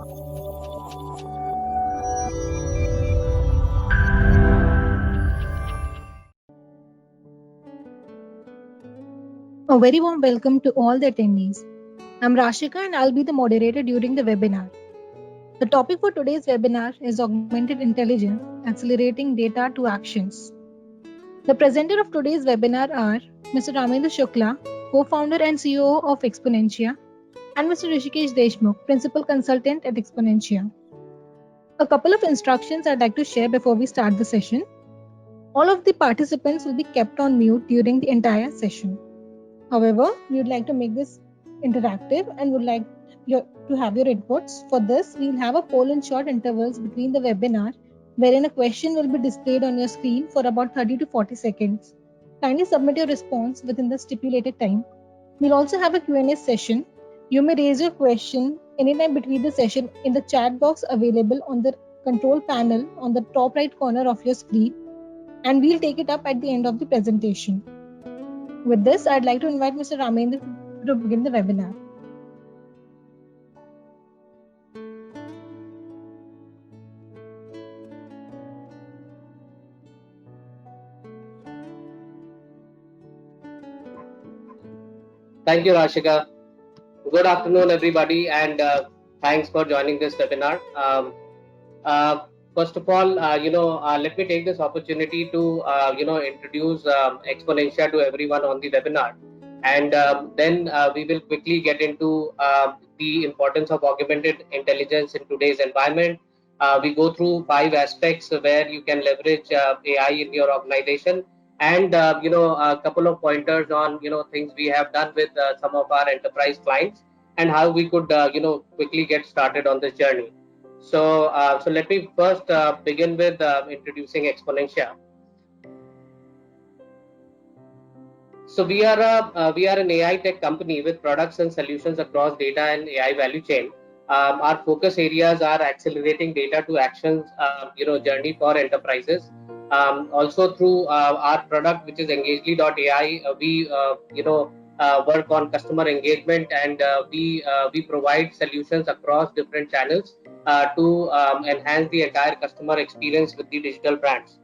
A very warm welcome to all the attendees. I'm Rashika and I'll be the moderator during the webinar. The topic for today's webinar is Augmented Intelligence Accelerating Data to Actions. The presenter of today's webinar are Mr. Ramendra Shukla, co-founder and CEO of Exponentia, and Mr. Rishikesh Deshmukh, principal consultant at Exponentia. A couple of instructions I'd like to share before we start the session. All of the participants will be kept on mute during the entire session. However, we would like to make this interactive and would like to have your inputs. For this, we'll have a poll in short intervals between the webinar, wherein a question will be displayed on your screen for about 30 to 40 seconds. Kindly submit your response within the stipulated time. We'll also have a Q&A session. You may raise your question anytime between the session in the chat box available on the control panel on the top right corner of your screen, and we'll take it up at the end of the presentation. With this, I'd like to invite Mr. Ramendra to begin the webinar. Thank you, Rashika. Good afternoon, everybody, and thanks for joining this webinar. First of all, let me take this opportunity to, introduce Exponentia to everyone on the webinar. And then we will quickly get into the importance of augmented intelligence in today's environment. We go through 5 aspects where you can leverage AI in your organization, and a couple of pointers on things we have done with some of our enterprise clients, and how we could quickly get started on this journey. So let me first begin with introducing Exponentia. So we are an AI tech company with products and solutions across data and AI value chain. Our focus areas are accelerating data to actions, journey for enterprises. Also through our product, which is Engagely.ai, we work on customer engagement, and we provide solutions across different channels to enhance the entire customer experience with the digital brands.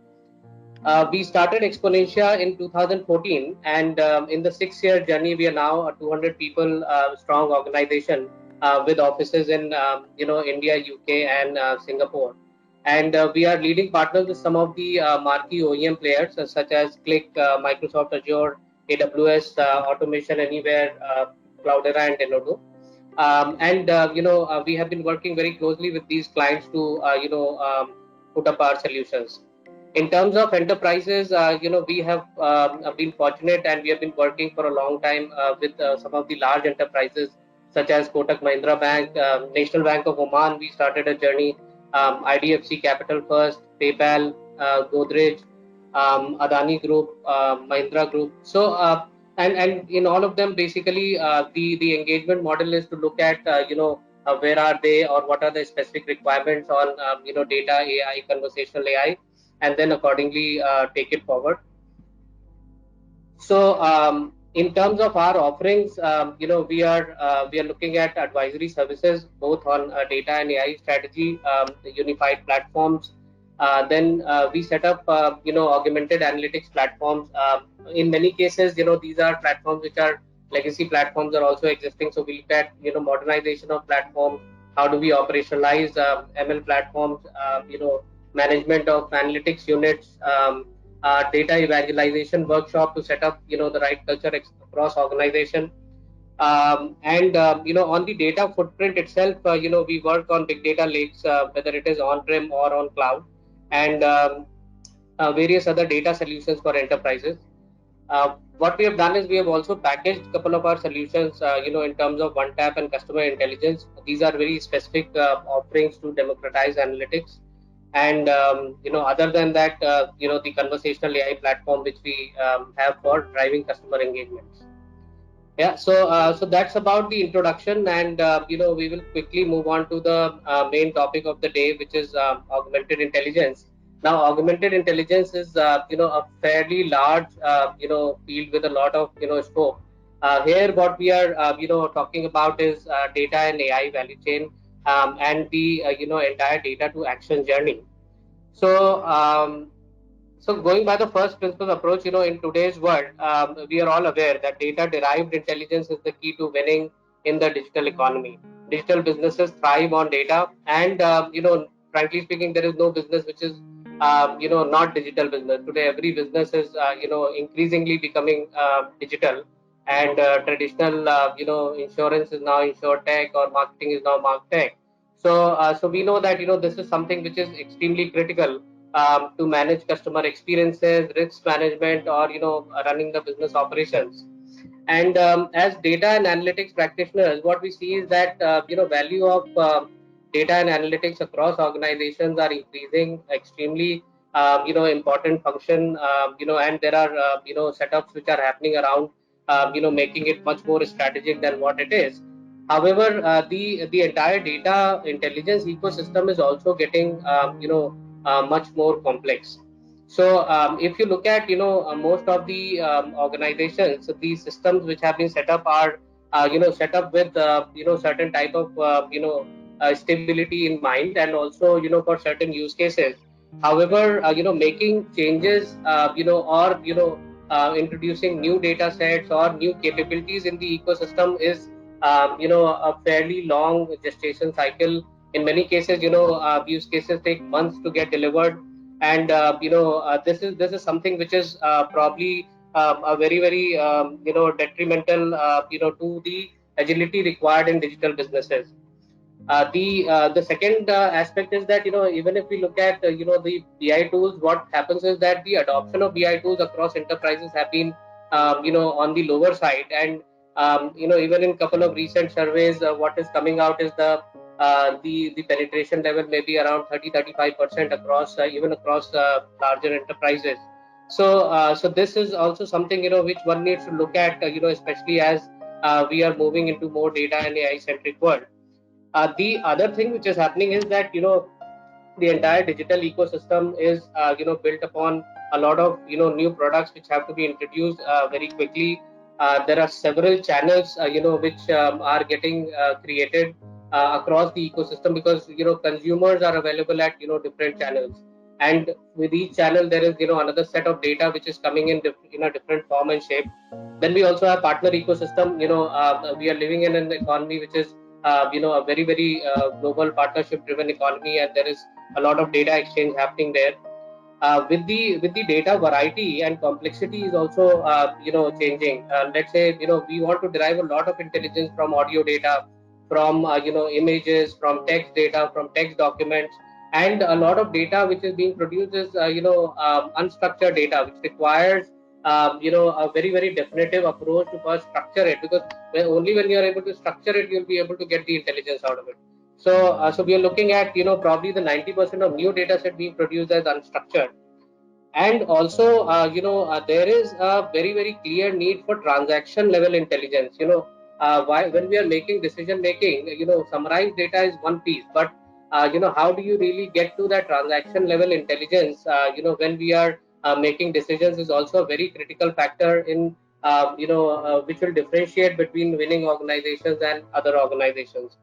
We started Exponentia in 2014, and in the 6-year journey, we are now a 200 people strong organization with offices in India, UK, and Singapore. And we are leading partners with some of the marquee OEM players such as Click, Microsoft Azure, AWS, Automation Anywhere, Cloudera, and Denodo. We have been working very closely with these clients to put up our solutions. In terms of enterprises, we have been fortunate, and we have been working for a long time with some of the large enterprises such as Kotak Mahindra Bank, National Bank of Oman. We started a journey, IDFC Capital First, PayPal, Godrej, Adani Group, Mahindra Group. So and in all of them, basically the engagement model is to look at where are they, or what are the specific requirements on data, AI, conversational AI, and then accordingly take it forward. So in terms of our offerings, we are looking at advisory services both on data and AI strategy, the unified platforms. Then we set up augmented analytics platforms. In many cases, these are platforms which are legacy platforms are also existing. So we look at modernization of platforms. How do we operationalize ML platforms? Management of analytics units, data evangelization workshop to set up the right culture across organization. On the data footprint itself, we work on big data lakes, whether it is on-prem or on cloud, and various other data solutions for enterprises. What we have done is we have also packaged a couple of our solutions, in terms of one tap and customer intelligence. These are very specific offerings to democratize analytics. And other than that, the conversational AI platform which we have for driving customer engagements. Yeah, so that's about the introduction, and we will quickly move on to the main topic of the day, which is augmented intelligence. Now, augmented intelligence is a fairly large field with a lot of scope. Here, what we are talking about is data and AI value chain. and the entire data to action journey. So going by the first principles approach, in today's world, we are all aware that data derived intelligence is the key to winning in the digital economy. Digital businesses thrive on data, and frankly speaking, there is no business which is not digital business. Today, every business is increasingly becoming digital, and traditional insurance is now insurtech, or marketing is now martech. So we know that this is something which is extremely critical to manage customer experiences, risk management, or running the business operations. And as data and analytics practitioners, what we see is that value of data and analytics across organizations are increasing extremely important function, and there are setups which are happening around making it much more strategic than what it is. However, the entire data intelligence ecosystem is also getting much more complex. So if you look at most of the organizations, these systems which have been set up are set up with certain type of stability in mind, and also for certain use cases. However, making changes or introducing new data sets or new capabilities in the ecosystem is a fairly long gestation cycle. In many cases, use cases take months to get delivered, and this is something which is probably a very detrimental to the agility required in digital businesses. The second aspect is that even if we look at the BI tools, what happens is that the adoption of BI tools across enterprises have been on the lower side, and even in couple of recent surveys, what is coming out is the penetration level may be around 30-35% across even across larger enterprises. So this is also something which one needs to look at, especially as we are moving into more data and AI centric world. The other thing which is happening is that the entire digital ecosystem is built upon a lot of new products which have to be introduced very quickly. There are several channels which are getting created across the ecosystem, because consumers are available at different channels, and with each channel there is another set of data which is coming in a different form and shape. Then we also have partner ecosystem. We are living in an economy which is a very global partnership driven economy, and there is a lot of data exchange happening there. With the data variety and complexity is also changing. Let's say we want to derive a lot of intelligence from audio data, from images, from text data, from text documents, and a lot of data which is being produced is unstructured data, which requires a very definitive approach to first structure it, because only when you are able to structure it, you'll be able to get the intelligence out of it. So we are looking at probably the 90% of new data set being produced as unstructured. And also there is a very clear need for transaction level intelligence. Why, when we are making decision making, summarized data is one piece, but how do you really get to that transaction level intelligence when we are making decisions, is also a very critical factor in which will differentiate between winning organizations and other organizations.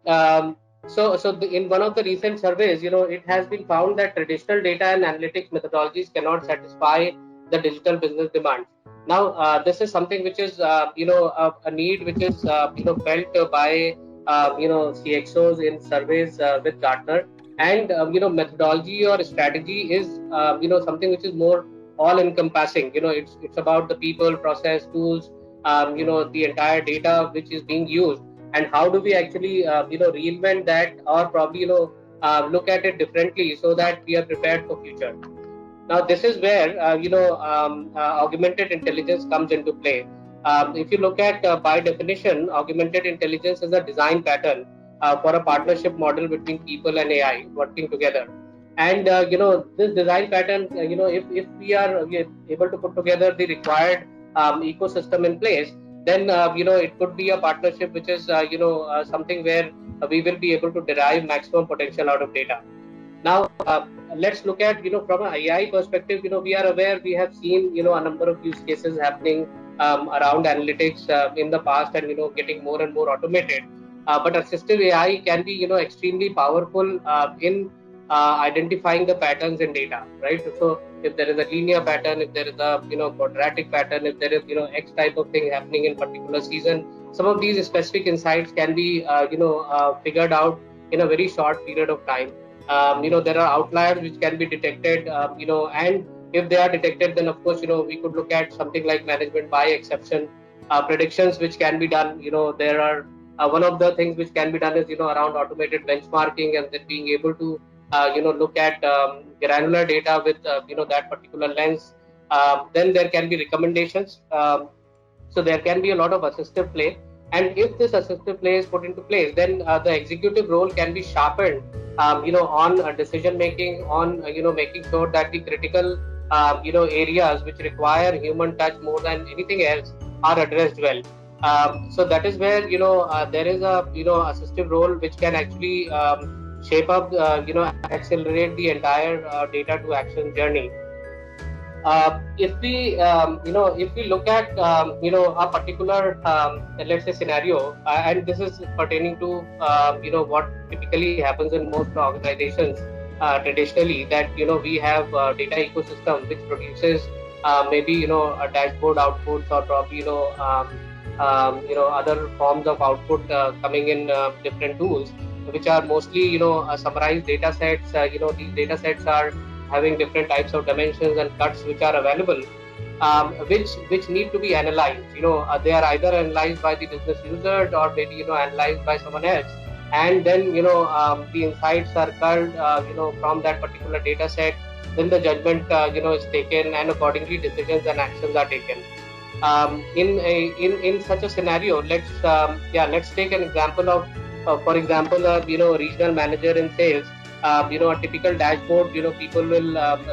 In one of the recent surveys, it has been found that traditional data and analytics methodologies cannot satisfy the digital business demands. Now, this is something which is, a need which is, felt by, CXOs in surveys with Gartner, and methodology or strategy is, something which is more all-encompassing. It's about the people, process, tools, the entire data which is being used, and how do we actually reinvent that, or probably look at it differently so that we are prepared for future. Now this is where augmented intelligence comes into play. If you look at by definition, augmented intelligence is a design pattern for a partnership model between people and AI working together. And this design pattern, if we are able to put together the required ecosystem in place, then it could be a partnership which is something where we will be able to derive maximum potential out of data. Now let's look at from an AI perspective. We are aware, we have seen a number of use cases happening around analytics in the past, and getting more and more automated. but assistive AI can be, extremely powerful in identifying the patterns in data, right? So if there is a linear pattern, if there is a, quadratic pattern, if there is, X type of thing happening in particular season, some of these specific insights can be, figured out in a very short period of time. There are outliers which can be detected, and if they are detected, then of course, we could look at something like management by exception, predictions which can be done. There are one of the things which can be done is, around automated benchmarking, and then being able to, look at granular data with, that particular lens. Then there can be recommendations. So there can be a lot of assistive play, and if this assistive play is put into place, then the executive role can be sharpened, on decision making, on making sure that the critical areas which require human touch more than anything else are addressed well. So that is where, there is a, assistive role which can actually shape up, accelerate the entire data to action journey. If we look at, a particular, let's say, scenario, and this is pertaining to, what typically happens in most organizations traditionally, that, we have data ecosystem which produces maybe, a dashboard outputs, or probably, other forms of output coming in different tools, which are mostly, summarized data sets. These data sets are having different types of dimensions and cuts which are available, which need to be analyzed. They are either analyzed by the business users, or maybe, analyzed by someone else, and then, the insights are culled, from that particular data set. Then the judgment, is taken, and accordingly decisions and actions are taken. In such a scenario, let's take an example of, for example, regional manager in sales. A typical dashboard, people will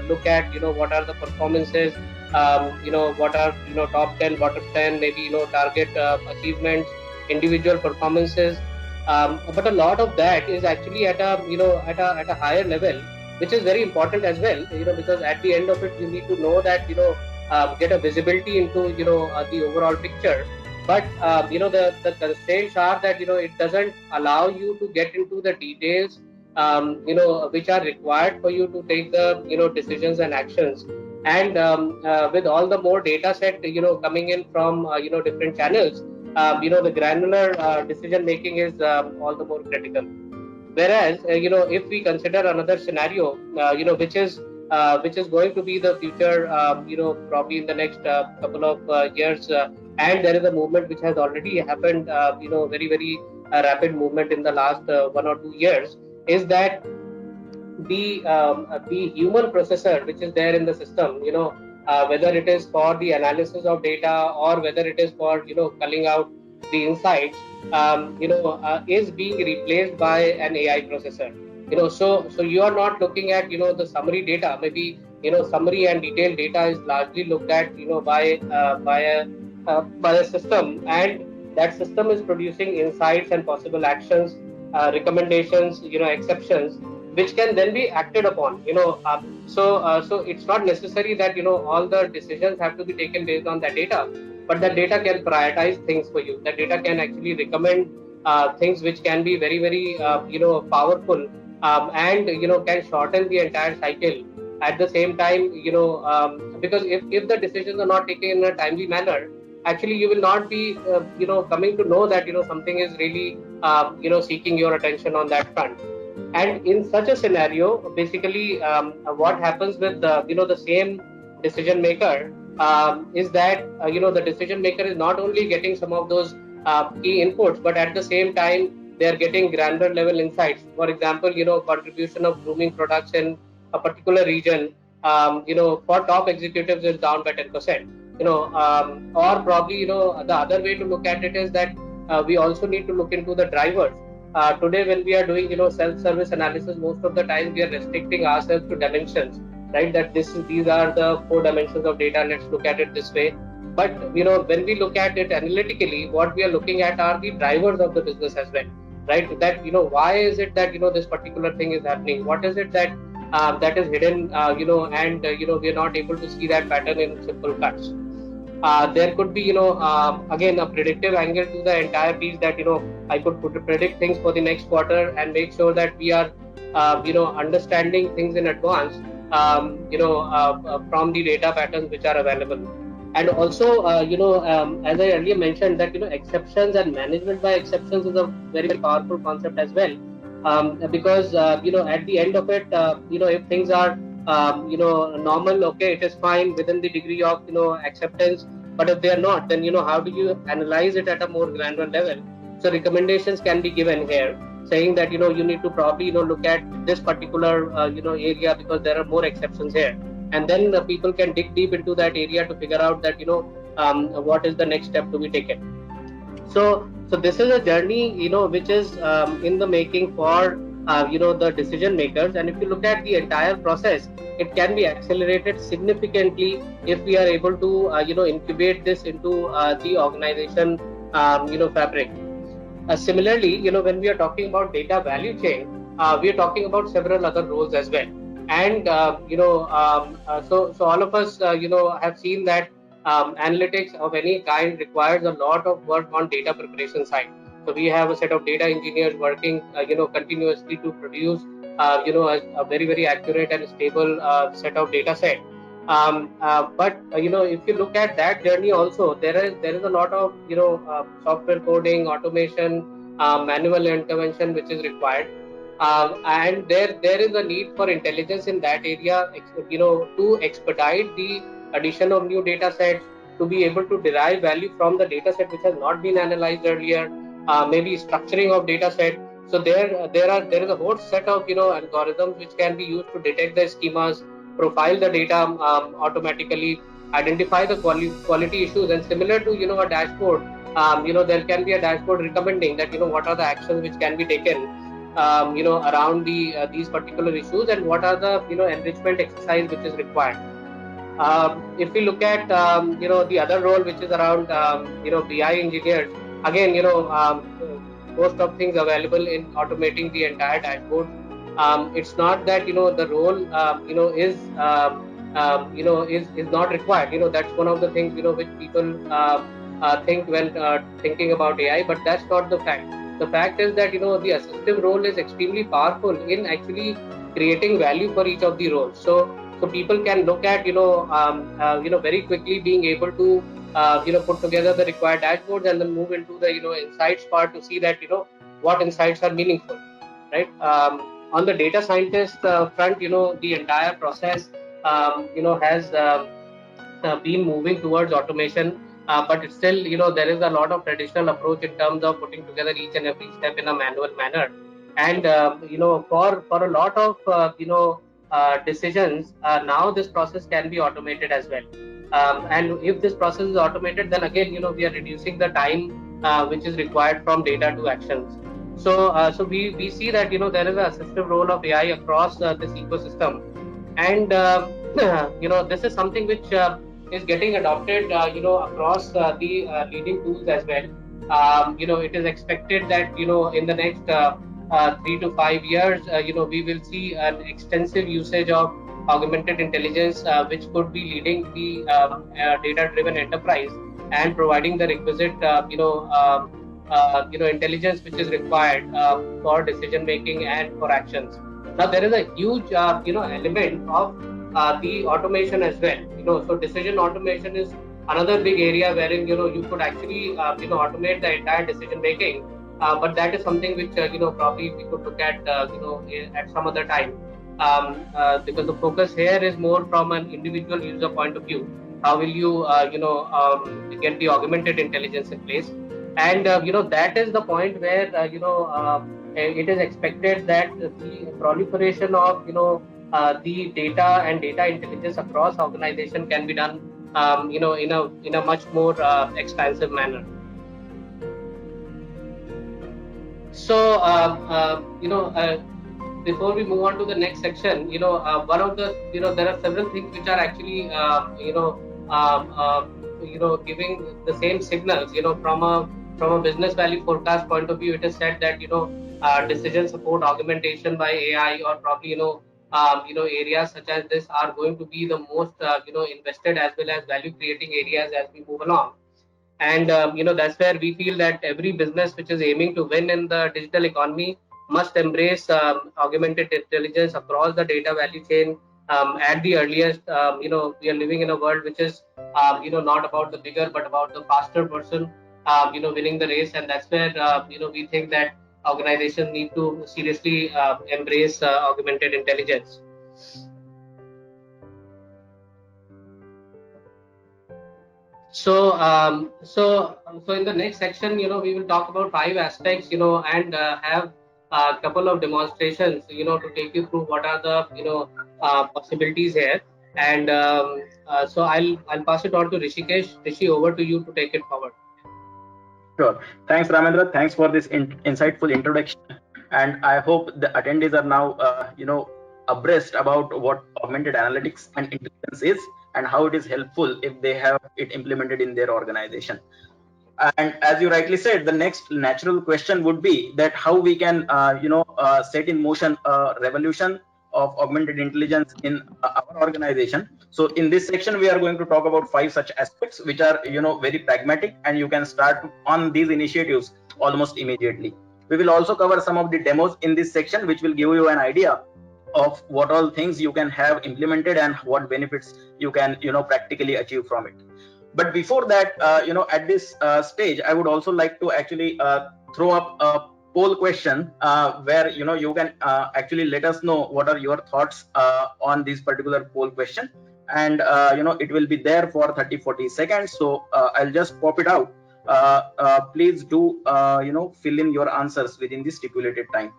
look at, what are the performances, what are, top 10, bottom 10, maybe, target achievements, individual performances. But a lot of that is actually at a, at a higher level, which is very important as well, because at the end of it, you need to know that, get a visibility into, the overall picture. But the constraints are that, it doesn't allow you to get into the details, which are required for you to take the, decisions and actions. And with all the more data set, coming in from, different channels, the granular decision making is all the more critical. Whereas, if we consider another scenario, which is going to be the future, probably in the next couple of years, and there is a movement which has already happened, very very rapid movement in the last 1 or 2 years, is that the human processor which is there in the system, whether it is for the analysis of data, or whether it is for, culling out the insights, is being replaced by an AI processor. So you are not looking at, the summary data. Maybe, summary and detailed data is largely looked at, by a system, and that system is producing insights and possible actions, recommendations, exceptions, which can then be acted upon. So it's not necessary that, all the decisions have to be taken based on that data, but that data can prioritize things for you. That data can actually recommend things which can be very very powerful, and can shorten the entire cycle. At the same time, because if the decisions are not taken in a timely manner, actually you will not be coming to know that, something is really seeking your attention on that front. And in such a scenario, basically, what happens with the same decision maker, is that, the decision maker is not only getting some of those key inputs, but at the same time they are getting granular level insights. For example, contribution of grooming products in a particular region, for top executives is down by 10%. Or probably, the other way to look at it is that we also need to look into the drivers. Today, when we are doing, self-service analysis, most of the time we are restricting ourselves to dimensions, right? That these are the 4 dimensions of data. Let's look at it this way. But when we look at it analytically, what we are looking at are the drivers of the business as well, right? That, why is it that, this particular thing is happening? What is it that that is hidden, and we are not able to see that pattern in simple cuts. There could be, again, a predictive angle to the entire piece, that, I could predict things for the next quarter and make sure that we are, understanding things in advance, from the data patterns which are available. And also, as I earlier mentioned, that, exceptions and management by exceptions is a very, very powerful concept as well. Because, at the end of it, if things are, normal, okay, it is fine within the degree of, acceptance. But if they are not, then, how do you analyze it at a more granular level? So recommendations can be given here, saying that, you need to probably, look at this particular, area, because there are more exceptions here. And then people can dig deep into that area to figure out that, what is the next step to be taken. So this is a journey, which is, in the making for, the decision makers. And if you look at the entire process, it can be accelerated significantly if we are able to, incubate this into, the organization, fabric. Similarly, when we are talking about data value chain, we are talking about several other roles as well. And, so all of us, have seen that, analytics of any kind requires a lot of work on data preparation side. So we have a set of data engineers working, continuously to produce, a very, very accurate and stable, set of data set. But, if you look at that journey also, there is a lot of, software coding, automation, manual intervention which is required. And there is a need for intelligence in that area, to expedite the addition of new data sets, to be able to derive value from the data set which has not been analyzed earlier, maybe structuring of data set. So there is a whole set of, algorithms which can be used to detect the schemas, profile the data, automatically, identify the quality issues. And similar to, a dashboard, there can be a dashboard recommending that, what are the actions which can be taken, around these particular issues, and what are the, enrichment exercise which is required. If we look at, the other role which is around, BI engineers, again, most of things available in automating the entire dashboard. It's not that, the role, is not required. That's one of the things, which people, think when, thinking about AI, but that's not the fact. The fact is that, the assistive role is extremely powerful in actually creating value for each of the roles. So people can look at, very quickly being able to, put together the required dashboards, and then move into the, insights part to see that, what insights are meaningful, right? On the data scientist, front, the entire process, has, been moving towards automation. But it's still, there is a lot of traditional approach in terms of putting together each and every step in a manual manner. And, for a lot of, decisions, now this process can be automated as well. And if this process is automated, then again, we are reducing the time, which is required from data to actions. So we see that, there is a assistive role of AI across, this ecosystem. And, this is something which, is getting adopted, across, the, leading tools as well. It is expected that, in the next, 3 to 5 years, we will see an extensive usage of augmented intelligence, which could be leading the, data-driven enterprise, and providing the requisite, intelligence which is required, for decision making and for actions. Now there is a huge, element of, the automation as well. So decision automation is another big area wherein, you could actually, automate the entire decision making. But that is something which, probably we could look at, at some other time. Because the focus here is more from an individual user point of view. How will you, get the augmented intelligence in place? And, that is the point where, it is expected that the proliferation of, the data and data intelligence across organization can be done, in a much more, expansive manner. So, before we move on to the next section, one of the, there are several things which are actually, giving the same signals. From a business value forecast point of view, it is said that, decision support augmentation by AI, or probably, areas such as this are going to be the most invested as well as value creating areas as we move along. And that's where we feel that every business which is aiming to win in the digital economy must embrace augmented intelligence across the data value chain at the earliest. We are living in a world which is not about the bigger but about the faster person winning the race, and that's where we think that organizations need to seriously embrace augmented intelligence. So in the next section, we will talk about five aspects, and have a couple of demonstrations, to take you through what are the, possibilities here. And so I'll pass it on to Rishikesh. Rishi, over to you to take it forward. Sure. Thanks, Ramendra. Thanks for this insightful introduction. And I hope the attendees are now, abreast about what augmented analytics and intelligence is and how it is helpful if they have it implemented in their organization. And as you rightly said, the next natural question would be that how we can, set in motion a revolution of augmented intelligence in our organization. So in this section, we are going to talk about five such aspects, which are, very pragmatic, and you can start on these initiatives almost immediately. We will also cover some of the demos in this section, which will give you an idea of what all things you can have implemented and what benefits you can, practically achieve from it. But before that, at this stage, I would also like to actually throw up a poll question where you can actually let us know what are your thoughts on this particular poll question, and it will be there for 30-40 seconds. So I'll just pop it out. Please do fill in your answers within the stipulated time.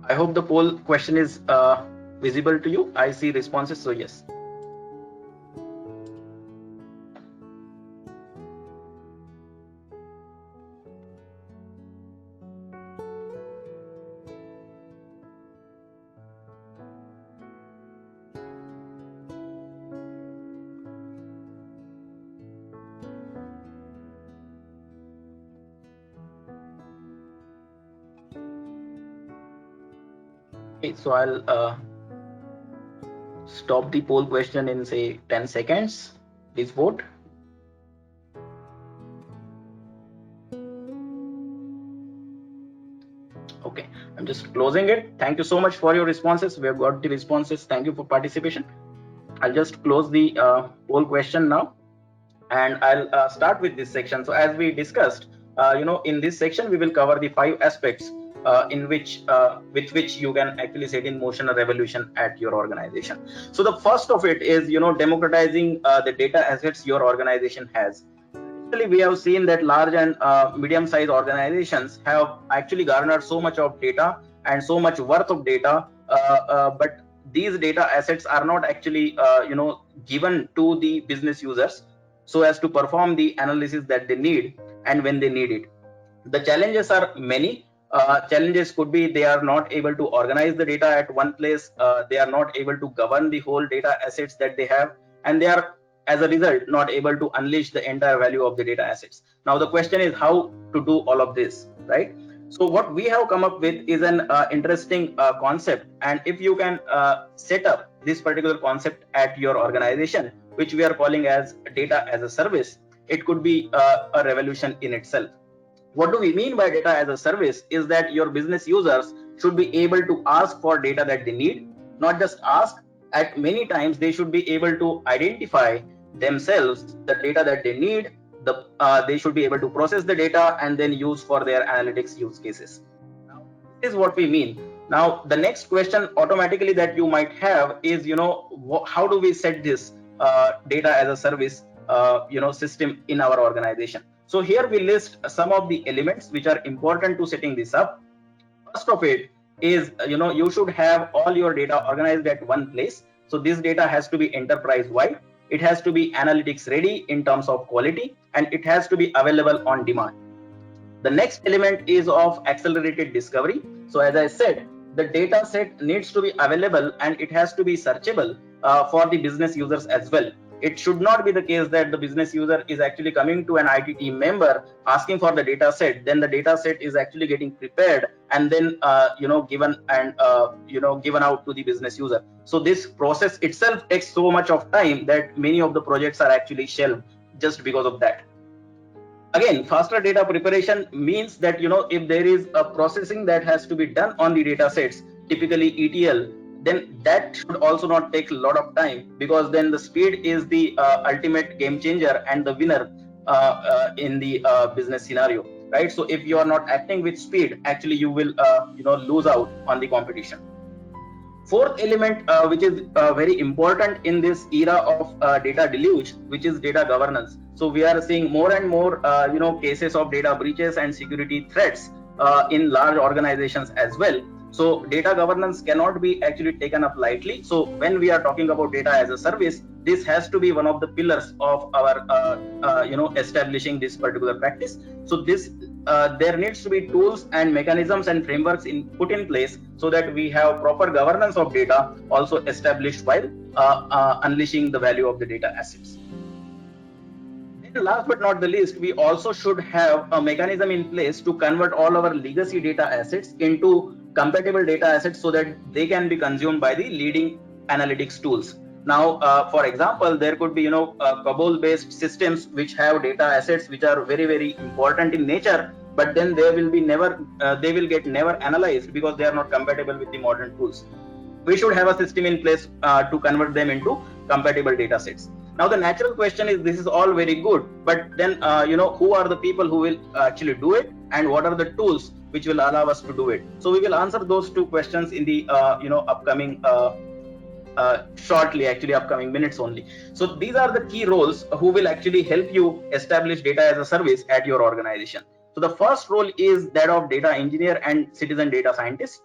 I hope the poll question is visible to you. I see responses, so yes. Okay, so I'll stop the poll question in say 10 seconds. Please vote. Okay, I'm just closing it. Thank you so much for your responses. We have got the responses. Thank you for participation. I'll just close the poll question now, and I'll start with this section. So as we discussed, in this section we will cover the five aspects in which with which you can actually set in motion a revolution at your organization. So the first of it is democratizing the data assets your organization has. Actually, we have seen that large and medium-sized organizations have actually garnered so much of data and so much worth of data, but these data assets are not actually given to the business users so as to perform the analysis that they need and when they need it. The challenges are many. Challenges could be they are not able to organize the data at one place, they are not able to govern the whole data assets that they have, and they are as a result not able to unleash the entire value of the data assets. Now the question is how to do all of this, right? So what we have come up with is an interesting concept, and if you can set up this particular concept at your organization, which we are calling as data as a service, it could be a revolution in itself. What do we mean by data as a service is that your business users should be able to ask for data that they need, not just ask. At many times they should be able to identify themselves the data that they need. They should be able to process the data and then use for their analytics use cases. Now, this is what we mean. Now the next question automatically that you might have is, how do we set this data as a service system in our organization? So here we list some of the elements which are important to setting this up. First of it is, you should have all your data organized at one place. So this data has to be enterprise wide. It has to be analytics ready in terms of quality, and it has to be available on demand. The next element is of accelerated discovery. So as I said, the data set needs to be available and it has to be searchable for the business users as well. It should not be the case that the business user is actually coming to an IT team member asking for the data set, then the data set is actually getting prepared and then given and given out to the business user. So this process itself takes so much of time that many of the projects are actually shelved just because of that. Again, faster data preparation means that if there is a processing that has to be done on the data sets, typically ETL, then that should also not take a lot of time, because then the speed is the ultimate game changer and the winner in the business scenario, right? So if you are not acting with speed, actually you will lose out on the competition. Fourth element, which is very important in this era of data deluge, which is data governance. So we are seeing more and more cases of data breaches and security threats in large organizations as well. So data governance cannot be actually taken up lightly. So when we are talking about data as a service, this has to be one of the pillars of our establishing this particular practice. So this there needs to be tools and mechanisms and frameworks put in place so that we have proper governance of data also established while unleashing the value of the data assets. Then last but not the least, we also should have a mechanism in place to convert all our legacy data assets into compatible data assets so that they can be consumed by the leading analytics tools. Now, for example, there could be COBOL-based systems which have data assets which are very, very important in nature, but then they will get never analyzed because they are not compatible with the modern tools. We should have a system in place to convert them into compatible data sets. Now, the natural question is, this is all very good, but then who are the people who will actually do it, and what are the tools which will allow us to do it? So we will answer those two questions in the upcoming shortly, actually upcoming minutes only. So these are the key roles who will actually help you establish data as a service at your organization. So the first role is that of data engineer and citizen data scientist,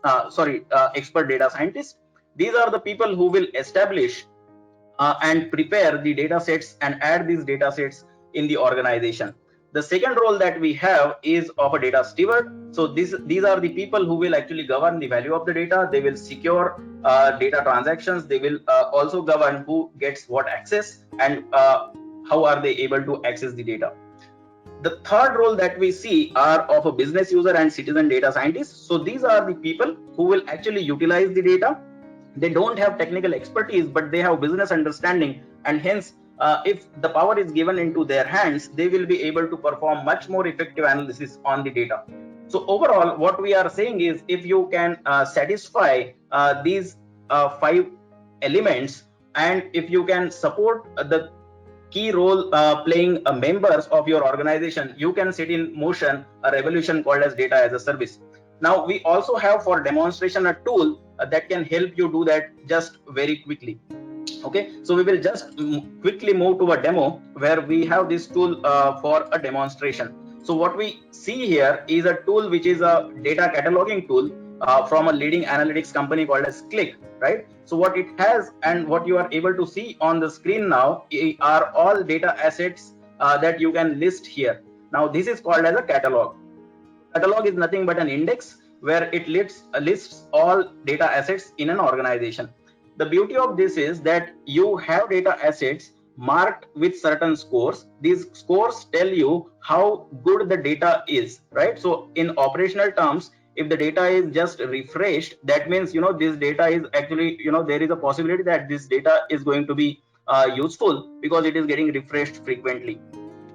expert data scientist. These are the people who will establish and prepare the data sets and add these data sets in the organization. The second role that we have is of a data steward. So these are the people who will actually govern the value of the data. They will secure data transactions. They will also govern who gets what access and how are they able to access the data. The third role that we see are of a business user and citizen data scientist. So these are the people who will actually utilize the data. They don't have technical expertise, but they have business understanding, and hence if the power is given into their hands, they will be able to perform much more effective analysis on the data. So overall, what we are saying is, if you can satisfy these 5 elements, and if you can support the key role playing members of your organization, you can set in motion a revolution called as data as a service. Now, we also have for demonstration a tool that can help you do that just very quickly. Okay, so we will just quickly move to a demo where we have this tool for a demonstration. So what we see here is a tool which is a data cataloging tool from a leading analytics company called as Qlik, right? So what it has and what you are able to see on the screen now are all data assets that you can list here. Now, this is called as a catalog. Catalog is nothing but an index where it lists all data assets in an organization. The beauty of this is that you have data assets marked with certain scores. These scores tell you how good the data is, right? So in operational terms, if the data is just refreshed, that means this data is actually there is a possibility that this data is going to be useful because it is getting refreshed frequently.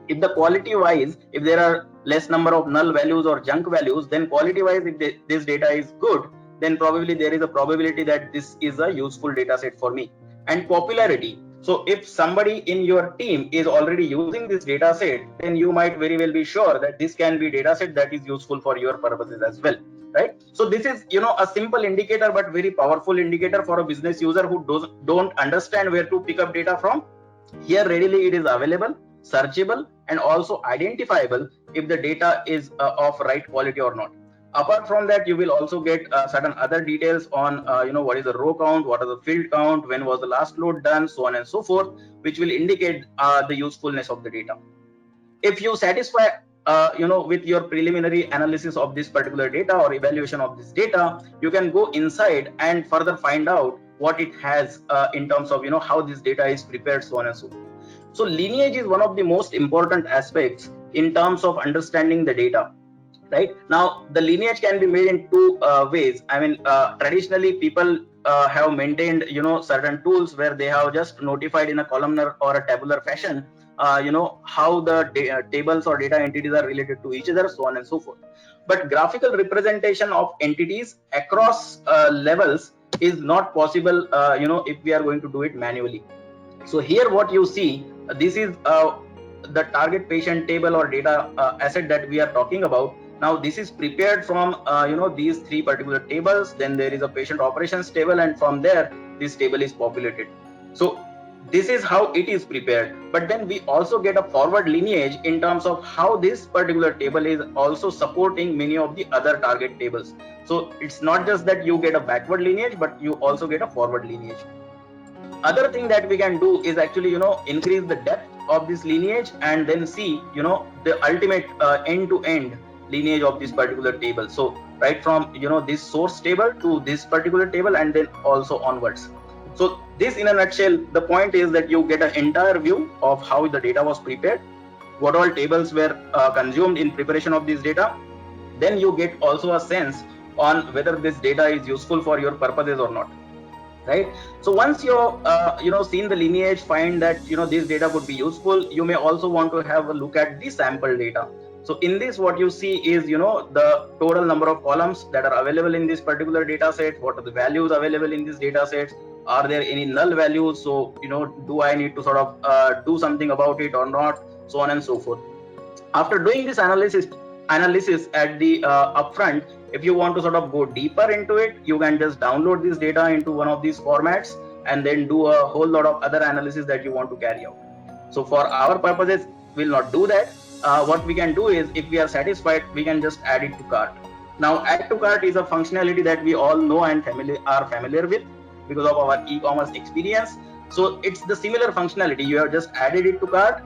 If the quality wise, if there are less number of null values or junk values, then quality wise, if this data is good, then probably there is a probability that this is a useful data set for me. And popularity. So if somebody in your team is already using this data set, then you might very well be sure that this can be data set that is useful for your purposes as well, right? So this is a simple indicator but very powerful indicator for a business user who don't understand where to pick up data from. Here readily it is available, searchable, and also identifiable if the data is of right quality or not. Apart from that, you will also get certain other details on what is the row count, what is the field count, when was the last load done, so on and so forth, which will indicate the usefulness of the data. If you satisfy with your preliminary analysis of this particular data or evaluation of this data, you can go inside and further find out what it has in terms of how this data is prepared, so on and so forth. So lineage is one of the most important aspects in terms of understanding the data. Right now, the lineage can be made in two ways. I mean, traditionally people have maintained certain tools where they have just notified in a columnar or a tabular fashion how the tables or data entities are related to each other, so on and so forth. But graphical representation of entities across levels is not possible if we are going to do it manually. So here what you see, this is the target patient table or data asset that we are talking about. Now this is prepared from these three particular tables. Then there is a patient operations table, and from there this table is populated. So this is how it is prepared. But then we also get a forward lineage in terms of how this particular table is also supporting many of the other target tables. So it's not just that you get a backward lineage, but you also get a forward lineage. Other thing that we can do is actually increase the depth of this lineage and then see the ultimate end-to-end lineage of this particular table. So right from this source table to this particular table and then also onwards. So this in a nutshell, the point is that you get an entire view of how the data was prepared, what all tables were consumed in preparation of this data. Then you get also a sense on whether this data is useful for your purposes or not. Right. So once you've seen the lineage, find that this data could be useful, you may also want to have a look at the sample data. So in this, what you see is the total number of columns that are available in this particular data set. What are the values available in this data set? Are there any null values? So do I need to sort of do something about it or not? So on and so forth. After doing this analysis at the upfront, if you want to sort of go deeper into it, you can just download this data into one of these formats and then do a whole lot of other analysis that you want to carry out. So for our purposes, we'll not do that. What we can do is, if we are satisfied, we can just add it to cart. Now, add to cart is a functionality that we all know and are familiar with because of our e-commerce experience. So it's the similar functionality. You have just added it to cart,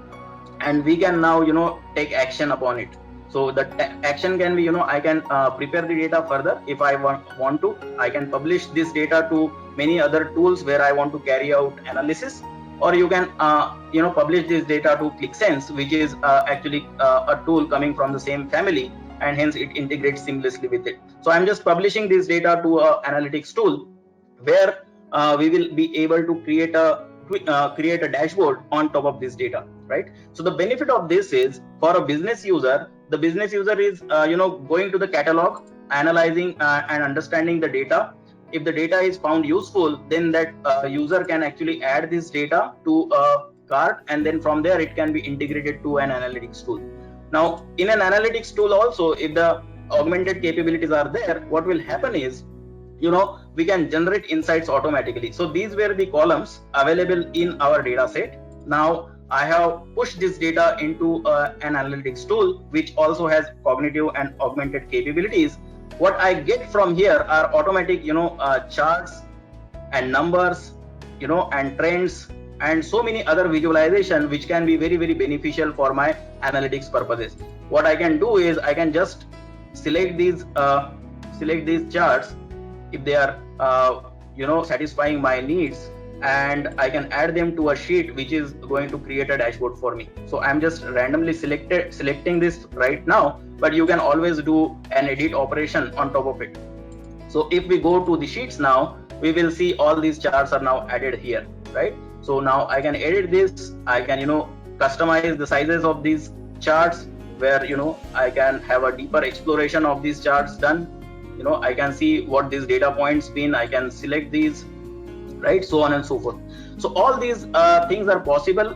and we can now take action upon it. So the action can be I can prepare the data further. If I want to, I can publish this data to many other tools where I want to carry out analysis, or you can publish this data to ClickSense, which is actually a tool coming from the same family, and hence it integrates seamlessly with it. So I'm just publishing this data to a analytics tool where we will be able to create a dashboard on top of this data, right? So the benefit of this is, for a business user, the business user is going to the catalog, analyzing and understanding the data. If the data is found useful, then that user can actually add this data to a cart, and then from there it can be integrated to an analytics tool. Now in an analytics tool also, if the augmented capabilities are there, what will happen is we can generate insights automatically. So these were the columns available in our data set. Now I have pushed this data into an analytics tool, which also has cognitive and augmented capabilities. What I get from here are automatic charts and numbers and trends and so many other visualization, which can be very, very beneficial for my analytics purposes. What I can do is I can just select these charts if they are satisfying my needs, and I can add them to a sheet which is going to create a dashboard for me. So I'm just randomly selecting this right now, but you can always do an edit operation on top of it. So if we go to the sheets now, we will see all these charts are now added here, right? So now I can edit this. I can customize the sizes of these charts, where I can have a deeper exploration of these charts done. I can see what these data points mean. I can select these, right? So on and so forth. So all these things are possible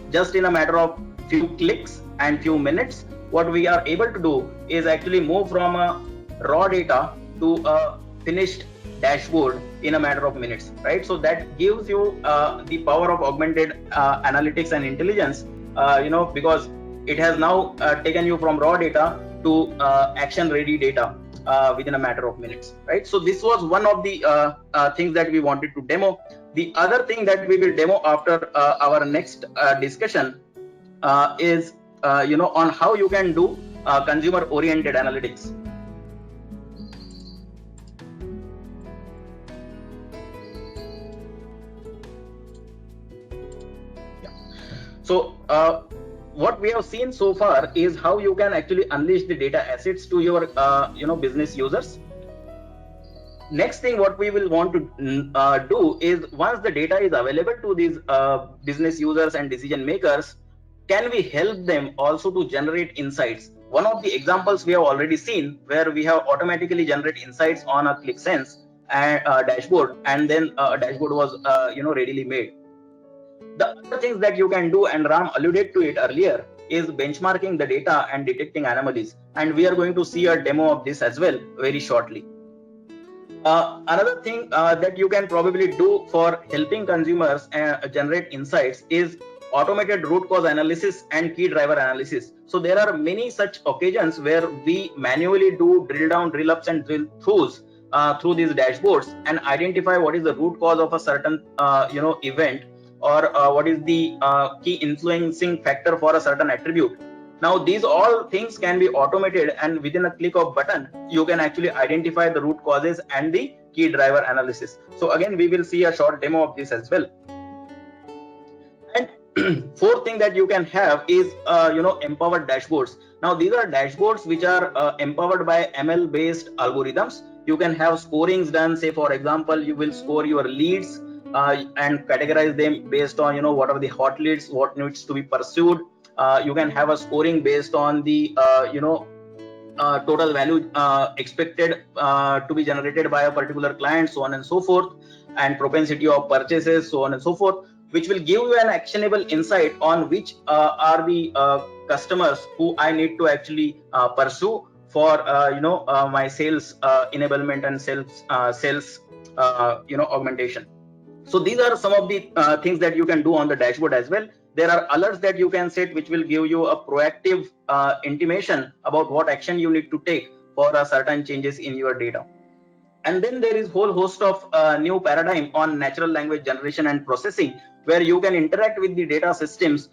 just in a matter of few clicks and few minutes. What we are able to do is actually move from a raw data to a finished dashboard in a matter of minutes, right? So that gives you the power of augmented analytics and intelligence, because it has now taken you from raw data to action ready data within a matter of minutes, right? So this was one of the things that we wanted to demo. The other thing that we will demo after our next discussion is on how you can do consumer oriented analytics. So what we have seen so far is how you can actually unleash the data assets to your business users. Next thing what we will want to do is, once the data is available to these business users and decision makers, can we help them also to generate insights? One of the examples we have already seen, where we have automatically generate insights on a ClickSense and dashboard, and then a dashboard was readily made. The other things that you can do, and Ram alluded to it earlier, is benchmarking the data and detecting anomalies. And we are going to see a demo of this as well very shortly. Another thing that you can probably do for helping consumers generate insights is automated root cause analysis and key driver analysis. So there are many such occasions where we manually do drill down, drill ups, and drill throughs through these dashboards and identify what is the root cause of a certain event, or what is the key influencing factor for a certain attribute. Now these all things can be automated, and within a click of button you can actually identify the root causes and the key driver analysis. So again, we will see a short demo of this as well. And fourth thing that you can have is empowered dashboards. Now these are dashboards which are empowered by ML based algorithms. You can have scorings done. Say for example, you will score your leads and categorize them based on what are the hot leads, what needs to be pursued. You can have a scoring based on the total value expected to be generated by a particular client, so on and so forth, and propensity of purchases, so on and so forth, which will give you an actionable insight on which are the customers who I need to actually pursue for my sales enablement and sales augmentation. So these are some of the things that you can do on the dashboard as well. There are alerts that you can set which will give you a proactive intimation about what action you need to take for certain changes in your data. And then there is whole host of new paradigm on natural language generation and processing, where you can interact with the data systems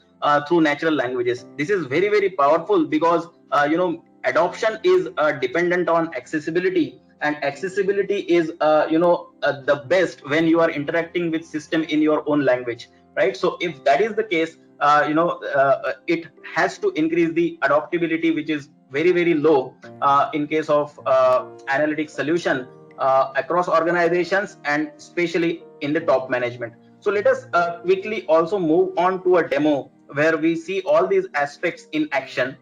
through natural languages. This is very, very powerful because adoption is dependent on accessibility, and accessibility is the best when you are interacting with system in your own language, right? So if that is the case, it has to increase the adaptability, which is very, very low in case of analytics solution across organizations, and especially in the top management. So let us quickly also move on to a demo where we see all these aspects in action,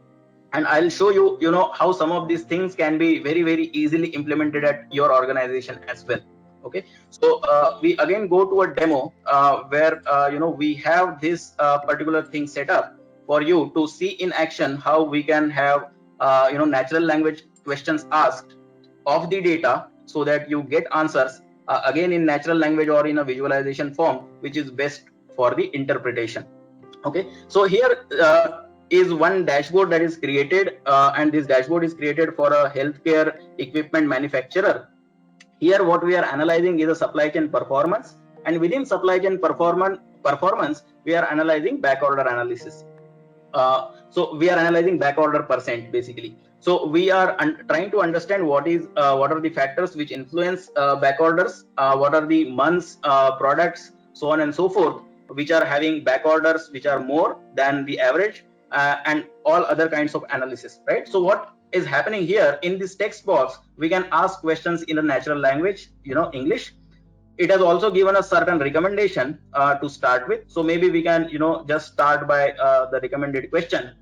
and I'll show you how some of these things can be very, very easily implemented at your organization as well. Okay, so we again go to a demo where we have this particular thing set up for you to see in action how we can have natural language questions asked of the data, so that you get answers again in natural language or in a visualization form, which is best for the interpretation. Okay, so here is one dashboard that is created, and this dashboard is created for a healthcare equipment manufacturer. Here what we are analyzing is a supply chain performance, and within supply chain performance we are analyzing back order analysis. So we are analyzing back order percent basically. So we are trying to understand what are the factors which influence back orders, what are the months, products, so on and so forth, which are having back orders which are more than the average, and all other kinds of analysis, right? So what is happening here in this text box, we can ask questions in a natural language, English. It has also given us certain recommendation to start with. So maybe we can just start by the recommended question.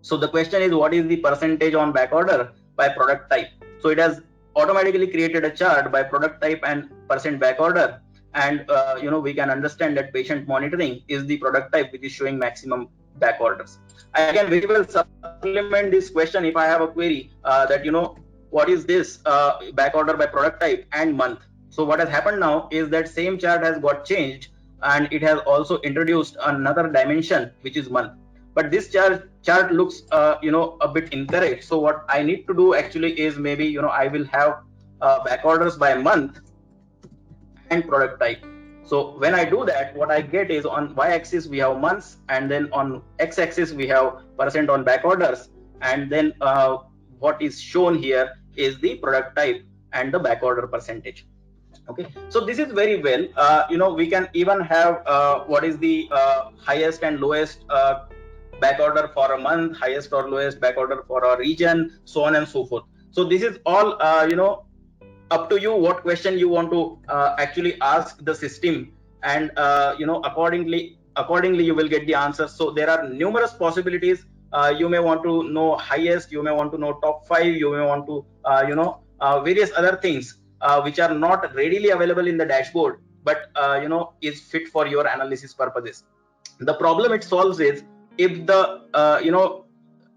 So the question is, what is the percentage on back order by product type? So it has automatically created a chart by product type and percent back order, and we can understand that patient monitoring is the product type which is showing maximum back orders. I can very well supplement this question if I have a query that what is this back order by product type and month. So what has happened now is that same chart has got changed, and it has also introduced another dimension which is month. But this chart looks a bit incorrect. So what I need to do actually is maybe I will have back orders by month and product type. So when I do that, what I get is on y-axis we have months, and then on x-axis we have percent on back orders, and then what is shown here is the product type and the back order percentage. Okay, so this is very well. We can even have what is the highest and lowest back order for a month, highest or lowest back order for a region, so on and so forth. So this is all up to you what question you want to actually ask the system, and accordingly you will get the answer. So there are numerous possibilities. You may want to know highest, you may want to know top 5, you may want to various other things which are not readily available in the dashboard, but is fit for your analysis purposes. The problem it solves is if the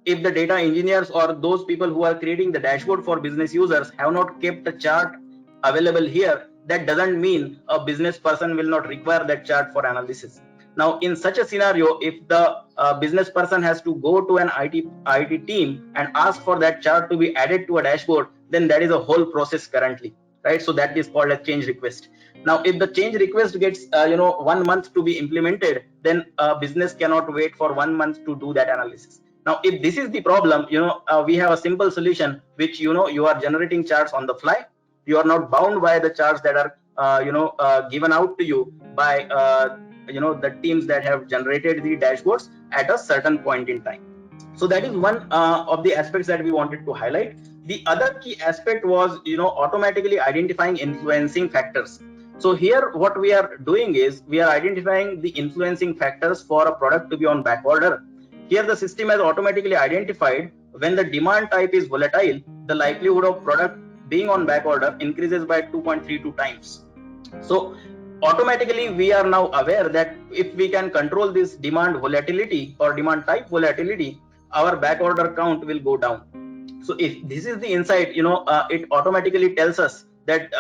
if the data engineers or those people who are creating the dashboard for business users have not kept a chart available here, that doesn't mean a business person will not require that chart for analysis. Now, in such a scenario, if the business person has to go to an IT team and ask for that chart to be added to a dashboard, then that is a whole process currently, right? So that is called a change request. Now, if the change request gets 1 month to be implemented, then business cannot wait for 1 month to do that analysis. Now, if this is the problem, we have a simple solution, which you are generating charts on the fly. You are not bound by the charts that are given out to you by the teams that have generated the dashboards at a certain point in time. So that is one of the aspects that we wanted to highlight. The other key aspect was automatically identifying influencing factors. So here what we are doing is we are identifying the influencing factors for a product to be on back order. Here the system has automatically identified when the demand type is volatile, the likelihood of product being on back order increases by 2.32 times. So automatically we are now aware that if we can control this demand volatility or demand type volatility, our back order count will go down. So if this is the insight, it automatically tells us that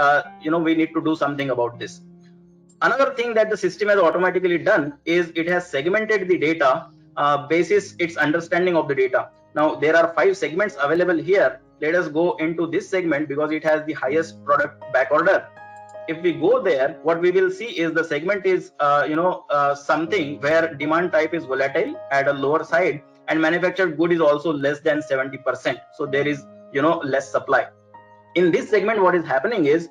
we need to do something about this. Another thing that the system has automatically done is it has segmented the data basis its understanding of the data. Now there are 5 segments available here. Let us go into this segment because it has the highest product back order. If we go there, what we will see is the segment is something where demand type is volatile at a lower side, and manufactured good is also less than 70%. So there is less supply. In this segment, what is happening is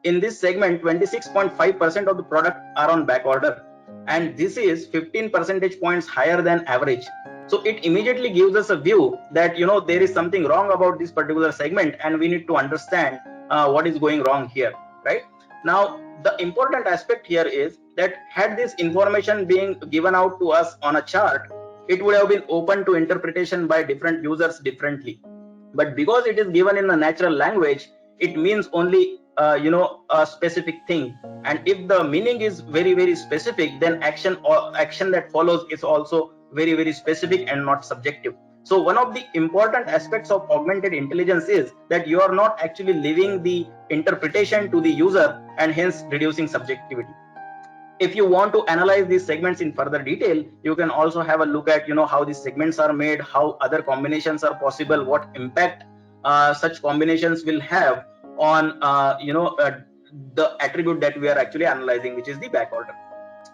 in this segment 26.5% of the product are on back order, and this is 15 percentage points higher than average. So it immediately gives us a view that there is something wrong about this particular segment, and we need to understand what is going wrong here, right? Now the important aspect here is that had this information being given out to us on a chart, it would have been open to interpretation by different users differently. But because it is given in a natural language, it means only a specific thing, and if the meaning is very, very specific, then action that follows is also very, very specific and not subjective. So one of the important aspects of augmented intelligence is that you are not actually leaving the interpretation to the user and hence reducing subjectivity. If you want to analyze these segments in further detail, you can also have a look at how these segments are made, how other combinations are possible, what impact such combinations will have on the attribute that we are actually analyzing, which is the back order.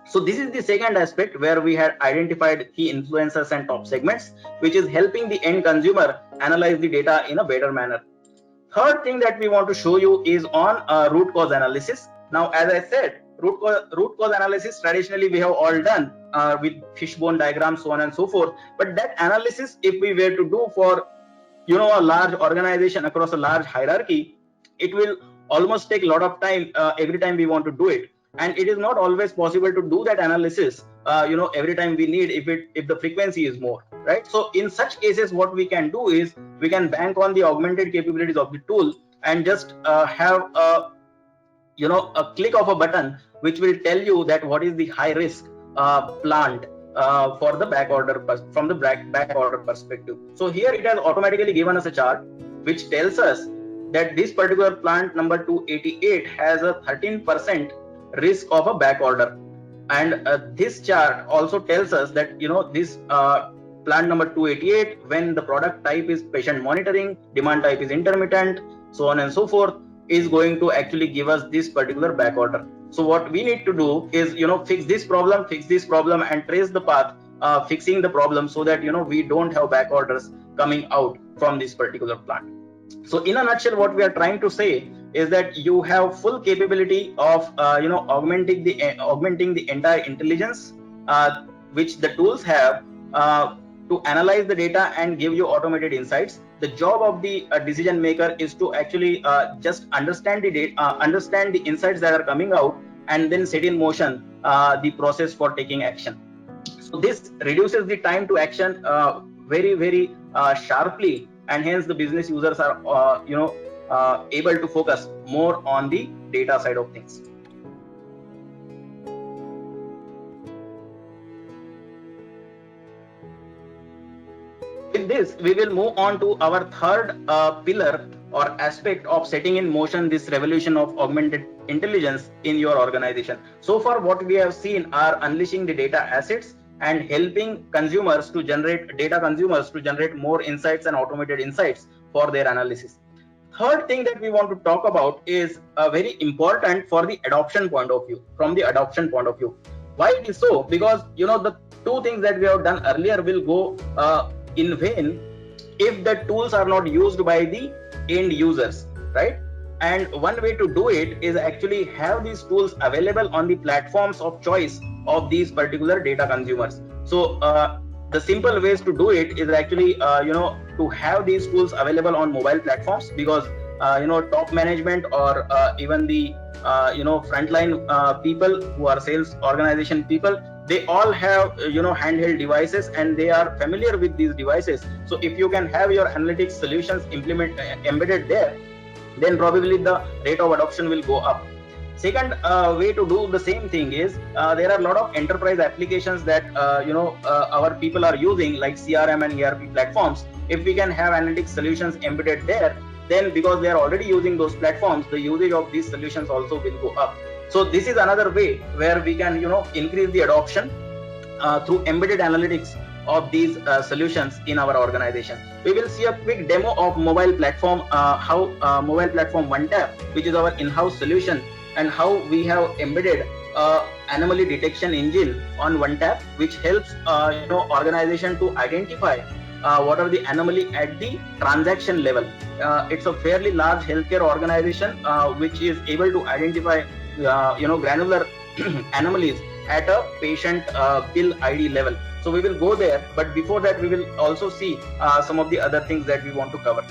So this is the second aspect where we had identified key influencers and top segments, which is helping the end consumer analyze the data in a better manner. Third thing that we want to show you is on root cause analysis. Now, as I said, root cause analysis traditionally we have all done with fishbone diagrams, so on and so forth. But that analysis, if we were to do for a large organization across a large hierarchy, it will almost take a lot of time every time we want to do it, and it is not always possible to do that analysis every time we need if the frequency is more, right? So in such cases, what we can do is we can bank on the augmented capabilities of the tool and just have a click of a button which will tell you that what is the high risk plant for the back order from the back order perspective. So here it has automatically given us a chart which tells us that this particular plant number 288 has a 13% risk of a back order, and this chart also tells us that this plant number 288, when the product type is patient monitoring, demand type is intermittent, so on and so forth, is going to actually give us this particular back order. So what we need to do is, fix this problem and trace the path, fixing the problem, so that, we don't have back orders coming out from this particular plant. So in a nutshell, what we are trying to say is that you have full capability of, augmenting the entire intelligence, which the tools have, to analyze the data and give you automated insights. The job of the decision maker is to actually just understand the data, understand the insights that are coming out, and then set in motion the process for taking action. So this reduces the time to action very, very sharply, and hence the business users are able to focus more on the data side of things. With this, we will move on to our third pillar or aspect of setting in motion this revolution of augmented intelligence in your organization. So far, what we have seen are unleashing the data assets and helping consumers to generate more insights and automated insights for their analysis. Third thing that we want to talk about is very important for the adoption point of view. From the adoption point of view, why it is so? Because the two things that we have done earlier will go in vain if the tools are not used by the end users, right? And one way to do it is actually have these tools available on the platforms of choice of these particular data consumers. So the simple ways to do it is actually to have these tools available on mobile platforms, because top management or even the frontline people who are sales organization people, they all have handheld devices and they are familiar with these devices. So if you can have your analytics solutions embedded there, then probably the rate of adoption will go up. Second way to do the same thing is there are a lot of enterprise applications that our people are using, like CRM and ERP platforms. If we can have analytics solutions embedded there, then because they are already using those platforms, the usage of these solutions also will go up. So this is another way where we can increase the adoption through embedded analytics of these solutions in our organization. We will see a quick demo of mobile platform, how mobile platform OneTap, which is our in-house solution, and how we have embedded anomaly detection engine on OneTap, which helps organization to identify what are the anomaly at the transaction level. It's a fairly large healthcare organization which is able to identify granular anomalies at a patient bill ID level. So we will go there, but before that we will also see some of the other things that we want to cover.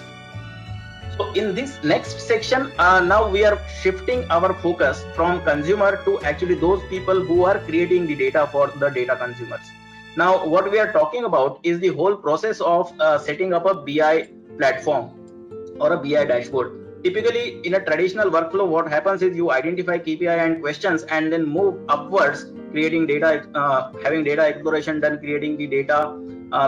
So in this next section, now we are shifting our focus from consumer to actually those people who are creating the data for the data consumers. Now what we are talking about is the whole process of setting up a BI platform or a BI dashboard. Typically in a traditional workflow, what happens is you identify KPI and questions and then move upwards, creating data, having data exploration done, creating the data,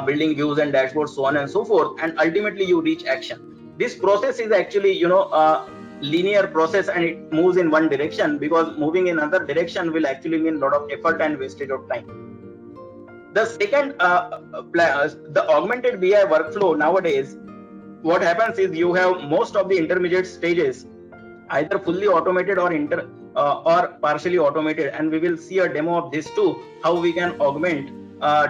building views and dashboards, so on and so forth, and ultimately you reach action. This process is actually a linear process and it moves in one direction, because moving in another direction will actually mean a lot of effort and wastage of time. The second, the augmented BI workflow nowadays, what happens is you have most of the intermediate stages either fully automated or partially automated, and we will see a demo of this too, how we can augment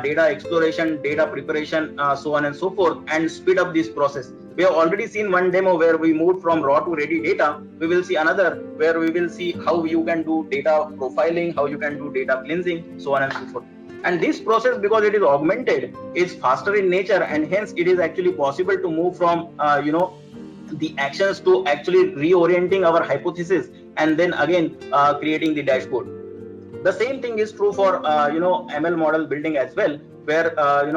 data exploration, data preparation, so on and so forth, and speed up this process. We have already seen one demo where we moved from raw to ready data. We will see another where we will see how you can do data profiling, how you can do data cleansing, so on and so forth. And this process, because it is augmented, is faster in nature, and hence it is actually possible to move from the actions to actually reorienting our hypothesis and then again creating the dashboard. The same thing is true for ML model building as well, where a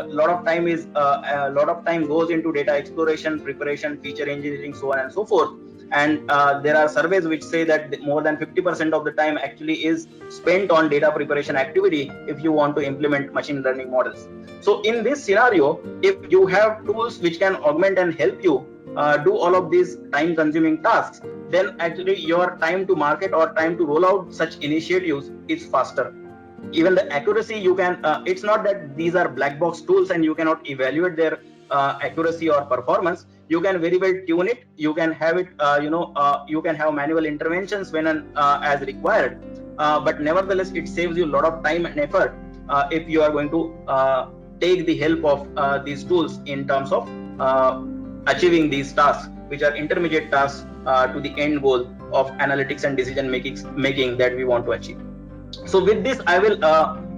lot of time goes into data exploration, preparation, feature engineering, so on and so forth. And there are surveys which say that more than 50% of the time actually is spent on data preparation activity if you want to implement machine learning models. So in this scenario, if you have tools which can augment and help you do all of these time consuming tasks, then actually your time to market or time to roll out such initiatives is faster. Even the accuracy, you can it's not that these are black box tools and you cannot evaluate their accuracy or performance. you can very well tune it. You can have it, you can have manual interventions when as required. But nevertheless, it saves you a lot of time and effort if you are going to take the help of these tools in terms of achieving these tasks, which are intermediate tasks to the end goal of analytics and decision making that we want to achieve. So with this, I will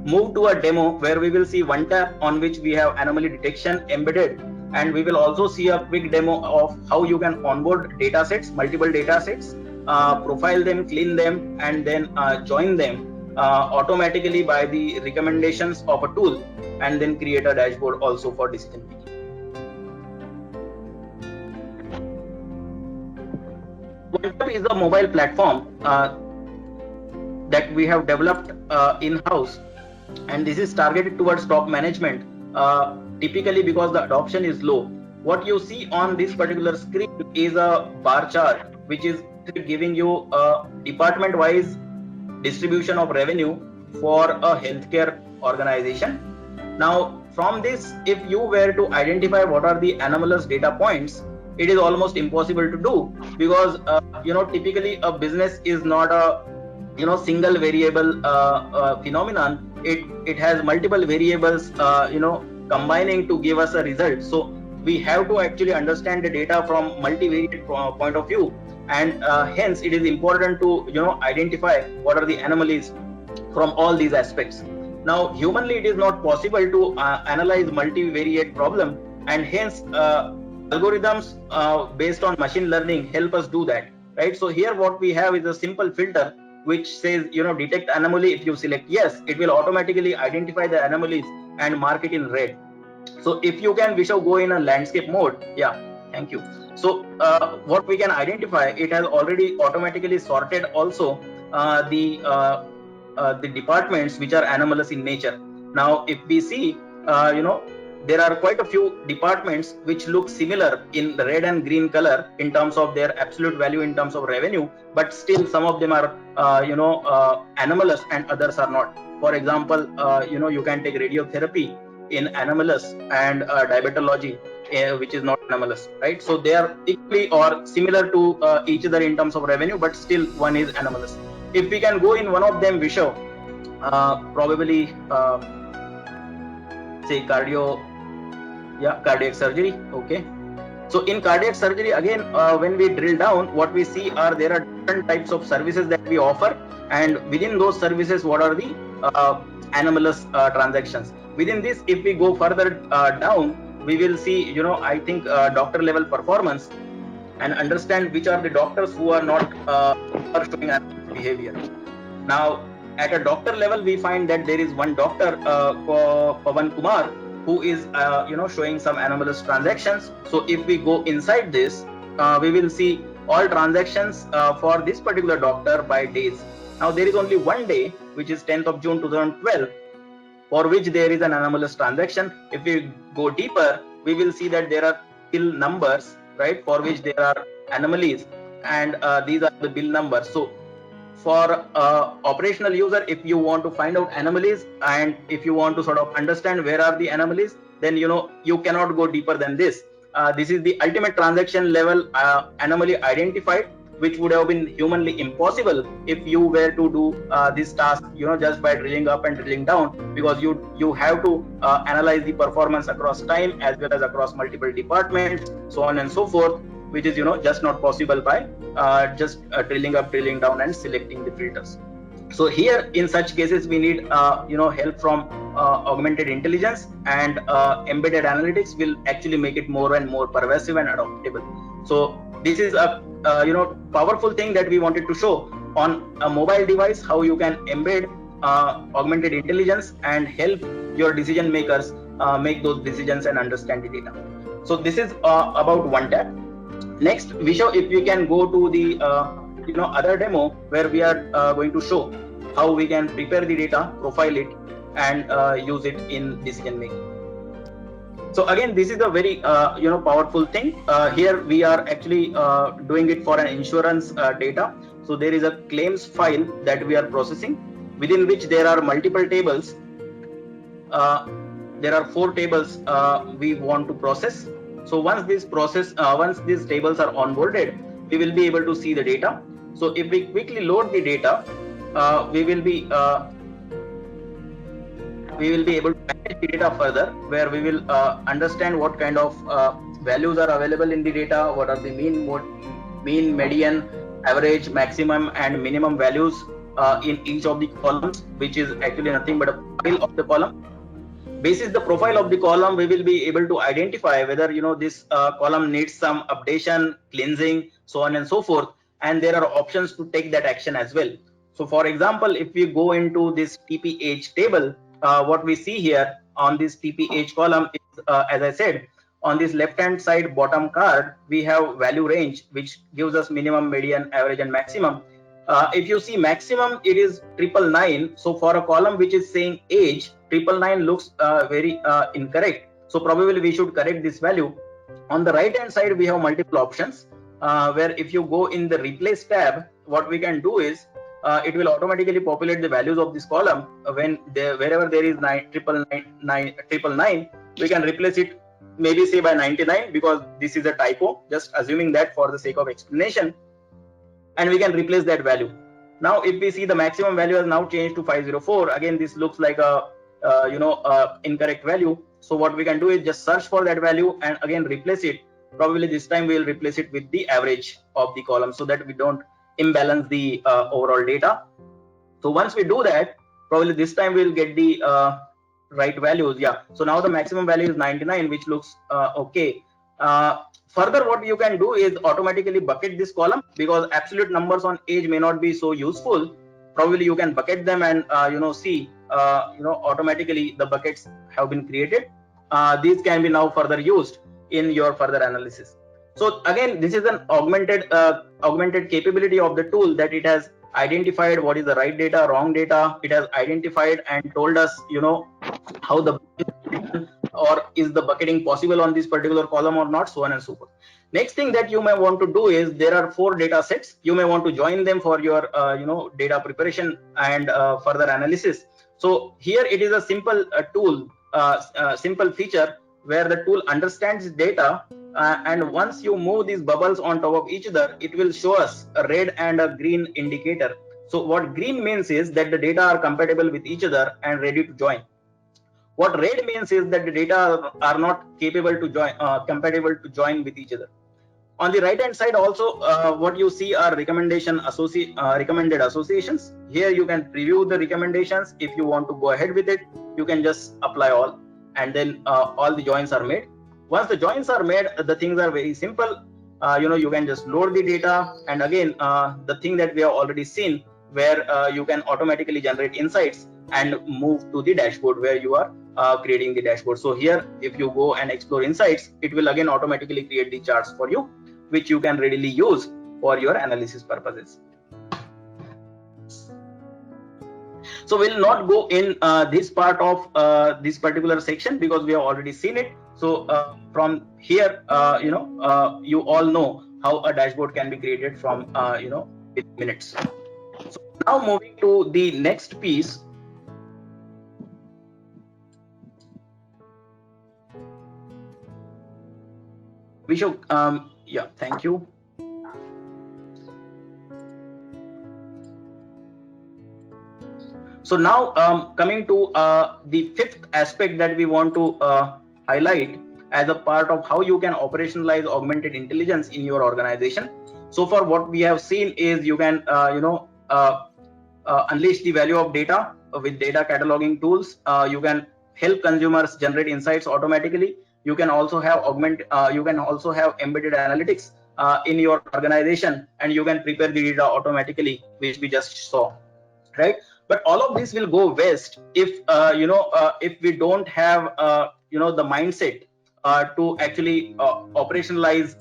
move to a demo where we will see OneTap on which we have anomaly detection embedded, and we will also see a quick demo of how you can onboard data sets, multiple data sets, profile them, clean them, and then join them automatically by the recommendations of a tool, and then create a dashboard also for decision making. OneTap is a mobile platform that we have developed in-house, and this is targeted towards top management, typically because the adoption is low. What you see on this particular screen is a bar chart which is giving you a department-wise distribution of revenue for a healthcare organization. Now, from this, if you were to identify what are the anomalous data points, it is almost impossible to do, because typically a business is not a single variable phenomenon. It has multiple variables combining to give us a result. So we have to actually understand the data from multivariate point of view, and hence it is important to identify what are the anomalies from all these aspects. Now, humanly it is not possible to analyze multivariate problem, and hence algorithms based on machine learning help us do that, right? So here what we have is a simple filter which says detect anomaly. If you select yes, it will automatically identify the anomalies and mark it in red. So if you can, Vishav, go in a landscape mode. Yeah, thank you. So what we can identify, it has already automatically sorted also the departments which are anomalous in nature. Now if we see there are quite a few departments which look similar in the red and green color in terms of their absolute value in terms of revenue, but still some of them are anomalous and others are not. For example, you can take radiotherapy in anomalous, and diabetology which is not anomalous, right? So they are equally or similar to each other in terms of revenue, but still one is anomalous. If we can go in one of them, Vishav, probably say cardiac surgery. Okay, so in cardiac surgery, again, when we drill down, what we see are there are different types of services that we offer, and within those services, what are the anomalous transactions. Within this, if we go further down, we will see I think doctor level performance, and understand which are the doctors who are not showing anomalous behavior. Now at a doctor level, we find that there is one doctor, Pawan Kumar, who is showing some anomalous transactions. So if we go inside this, we will see all transactions for this particular doctor by days. Now there is only one day, which is 10th of June 2012, for which there is an anomalous transaction. If we go deeper, we will see that there are bill numbers, right, for which there are anomalies, and these are the bill numbers. So for operational user, if you want to find out anomalies, and if you want to sort of understand where are the anomalies, then you cannot go deeper than this. This is the ultimate transaction level anomaly identified, which would have been humanly impossible if you were to do this task just by drilling up and drilling down, because you have to analyze the performance across time as well as across multiple departments, so on and so forth, which is just not possible by just drilling up, drilling down, and selecting the filters. So here in such cases we need help from augmented intelligence, and embedded analytics will actually make it more and more pervasive and adoptable. So this is a powerful thing that we wanted to show on a mobile device, how you can embed augmented intelligence and help your decision makers make those decisions and understand the data. So this is about OneTap. Next, Vishav, if we can go to the other demo where we are going to show how we can prepare the data, profile it, and use it in decision making. So again, this is a very powerful thing. Here we are actually doing it for an insurance data. So there is a claims file that we are processing, within which there are multiple tables. There are 4 tables we want to process. So once this process, once these tables are onboarded, we will be able to see the data. So if we quickly load the data, we will be able to manage the data further, where we will understand what kind of values are available in the data, what are the mean, median, average, maximum and minimum values in each of the columns, which is actually nothing but a profile of the column. Basis the profile of the column, we will be able to identify whether this column needs some updation, cleansing, so on and so forth, and there are options to take that action as well. So for example, if we go into this TPH table, what we see here on this TPH column is, as I said, on this left hand side bottom card, we have value range, which gives us minimum, median, average and maximum. If you see maximum, it is 999. So for a column which is saying age, 999 looks very incorrect. So probably we should correct this value. On the right hand side, we have multiple options, where if you go in the replace tab, what we can do is it will automatically populate the values of this column. Wherever there is 999, we can replace it, maybe say by 99, because this is a typo, just assuming that for the sake of explanation, and we can replace that value. Now if we see the maximum value has now changed to 504, again this looks like a incorrect value. So what we can do is just search for that value and again replace it. Probably this time we will replace it with the average of the column, so that we don't imbalance the overall data. So once we do that, probably this time we'll get the right values. Yeah, so now the maximum value is 99, which looks okay. Further, what you can do is automatically bucket this column, because absolute numbers on age may not be so useful. Probably you can bucket them and see automatically the buckets have been created. These can be now further used in your further analysis. So again, this is an augmented capability of the tool, that it has identified what is the right data, wrong data. It has identified and told us how the or is the bucketing possible on this particular column or not, so on and so forth. Next thing that you may want to do is, there are 4 data sets. You may want to join them for your data preparation and further analysis. So here it is a simple tool, simple feature, where the tool understands data, and once you move these bubbles on top of each other, it will show us a red and a green indicator. So what green means is that the data are compatible with each other and ready to join. What red means is that the data are not capable to join, compatible to join with each other. On the right hand side also, what you see are recommended associations. Here you can preview the recommendations. If you want to go ahead with it, you can just apply all, and then all the joins are made. Once the joins are made, the things are very simple. You can just load the data, and again the thing that we have already seen, where you can automatically generate insights and move to the dashboard, where you are creating the dashboard. So here, if you go and explore insights, it will again automatically create the charts for you, which you can readily use for your analysis purposes. So we'll not go in this part of this particular section, because we have already seen it. So from here, you all know how a dashboard can be created from in minutes. So now moving to the next piece. We should, yeah, thank you. So now coming to the 5th aspect that we want to highlight as a part of how you can operationalize augmented intelligence in your organization. So far what we have seen is, you can unleash the value of data with data cataloging tools. You can help consumers generate insights automatically. You can also have embedded analytics in your organization, and you can prepare the data automatically, which we just saw, right? But all of this will go waste if if we don't have the mindset to actually operationalize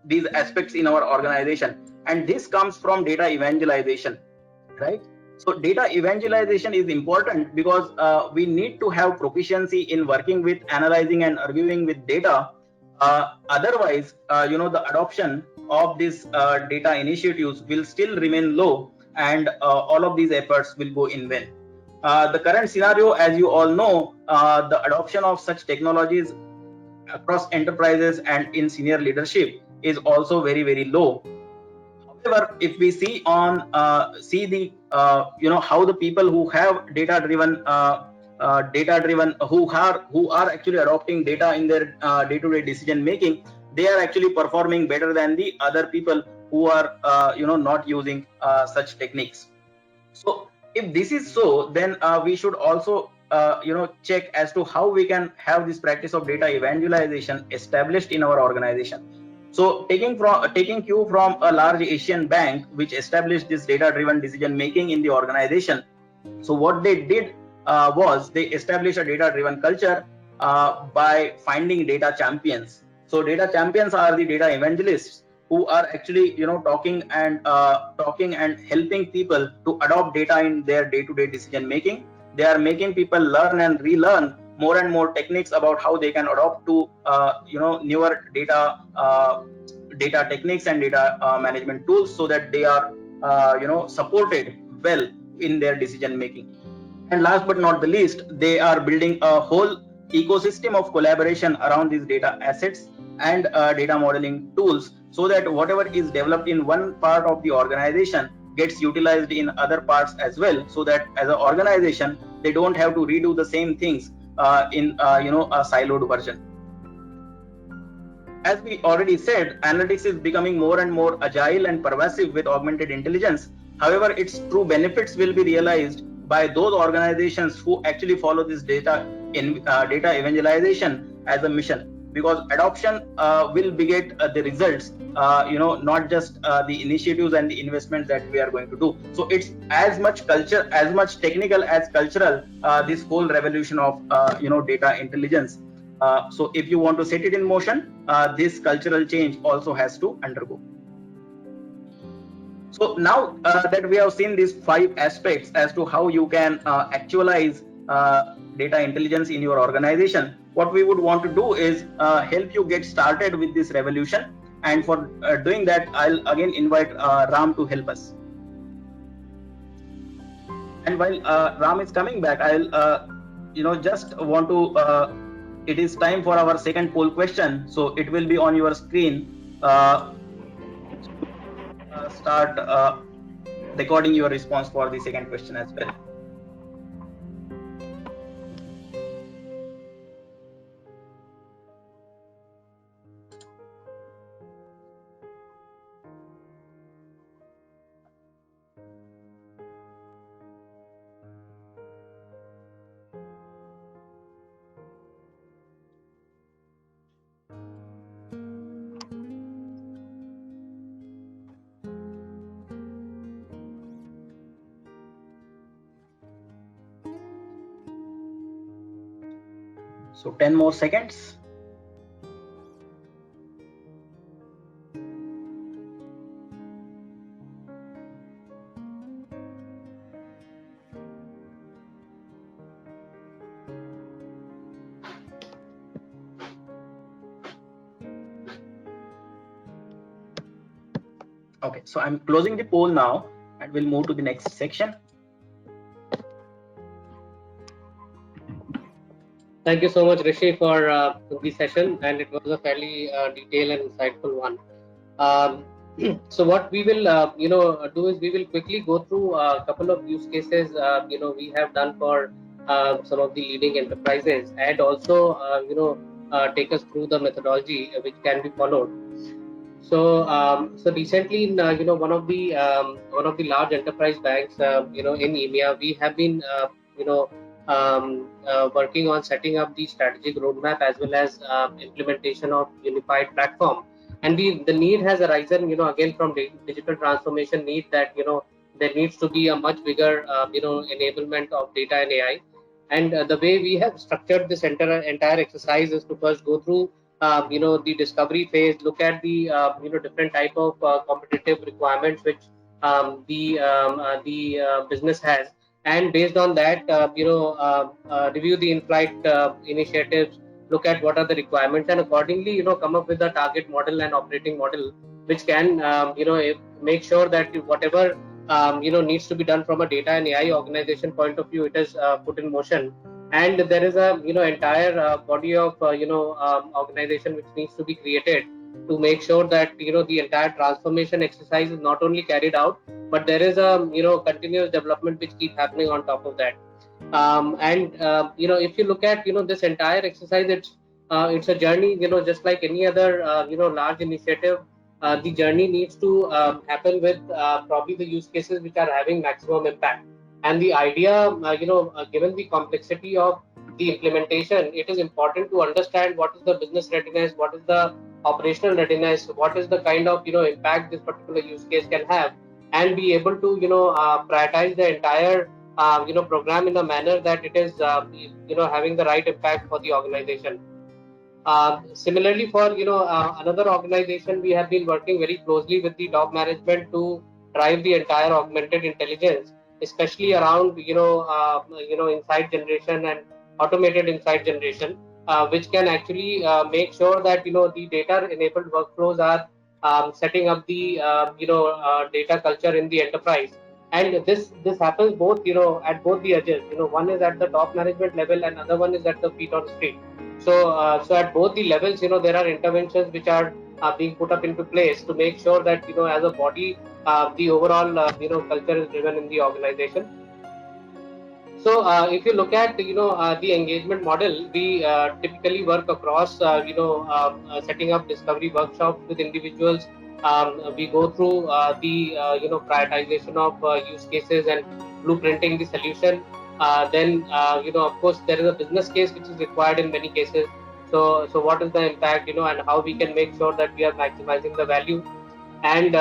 these aspects in our organization. And this comes from data evangelization, right? So data evangelization is important, because we need to have proficiency in working with, analyzing and arguing with data. Otherwise, the adoption of these data initiatives will still remain low, and all of these efforts will go in vain. The current scenario, as you all know, the adoption of such technologies across enterprises and in senior leadership is also very, very low. However, if we see on see the how the people who have data driven who are actually adopting data in their day-to-day decision making, they are actually performing better than the other people who are not using such techniques. So if this is so, then we should also check as to how we can have this practice of data evangelization established in our organization. So taking cue from a large Asian bank which established this data driven decision making in the organization. So what they did was they established a data driven culture by finding data champions. So data champions are the data evangelists who are actually talking and helping people to adopt data in their day-to-day decision making. They are making people learn and relearn more and more techniques about how they can adopt to newer data techniques and data management tools, so that they are supported well in their decision making. And last but not the least, they are building a whole ecosystem of collaboration around these data assets and data modeling tools, so that whatever is developed in one part of the organization gets utilized in other parts as well, so that as an organization they don't have to redo the same things in a siloed version. As we already said, analytics is becoming more and more agile and pervasive with augmented intelligence. However, its true benefits will be realized by those organizations who actually follow this data evangelization as a mission, because adoption will beget the results, not just the initiatives and the investments that we are going to do. So it's as much technical as cultural, this whole revolution of data intelligence. So if you want to set it in motion, this cultural change also has to undergo. So now that we have seen these 5 aspects as to how you can actualize data intelligence in your organization, what we would want to do is help you get started with this revolution. And for doing that, I'll again invite Ram to help us. And while Ram is coming back, I'll just want to it is time for our second poll question. So it will be on your screen. Start recording your response for the second question as well. So 10 more seconds. Okay, so I'm closing the poll now, and we'll move to the next section. Thank you so much, Rishi, for the session, and it was a fairly detailed and insightful one. So what we will do is we will quickly go through a couple of use cases we have done for some of the leading enterprises, and also take us through the methodology which can be followed. So recently in one of the large enterprise banks in EMEA, we have been working on setting up the strategic roadmap as well as implementation of unified platform. And the need has arisen, again from digital transformation need, that there needs to be a much bigger enablement of data and AI. And the way we have structured this entire exercise is to first go through the discovery phase, look at the different type of competitive requirements which the business has, and based on that review the in-flight initiatives, look at what are the requirements, and accordingly come up with a target model and operating model which can make sure that whatever needs to be done from a data and AI organization point of view, it is put in motion and there is a entire body of organization which needs to be created to make sure that the entire transformation exercise is not only carried out, but there is a continuous development which keep happening on top of that. And if you look at this entire exercise, it's a journey, just like any other large initiative. The journey needs to happen with probably the use cases which are having maximum impact. And the idea, given the complexity of the implementation, it is important to understand what is the business readiness, what is the operational readiness, what is the kind of impact this particular use case can have, and be able to prioritize the entire program in a manner that it is having the right impact for the organization. Similarly, for another organization, we have been working very closely with the top management to drive the entire augmented intelligence, especially around insight generation and automated insight generation, which can actually make sure that the data enabled workflows are setting up the data culture in the enterprise. And this happens both at both the edges. One is at the top management level, and other one is at the feet on the street. So at both the levels, there are interventions which are being put up into place to make sure that as a body, the overall culture is driven in the organization. So if you look at the engagement model, we typically work across setting up discovery workshops with individuals. We go through the prioritization of use cases and blueprinting the solution. Then of course there is a business case which is required in many cases. So what is the impact, and how we can make sure that we are maximizing the value, and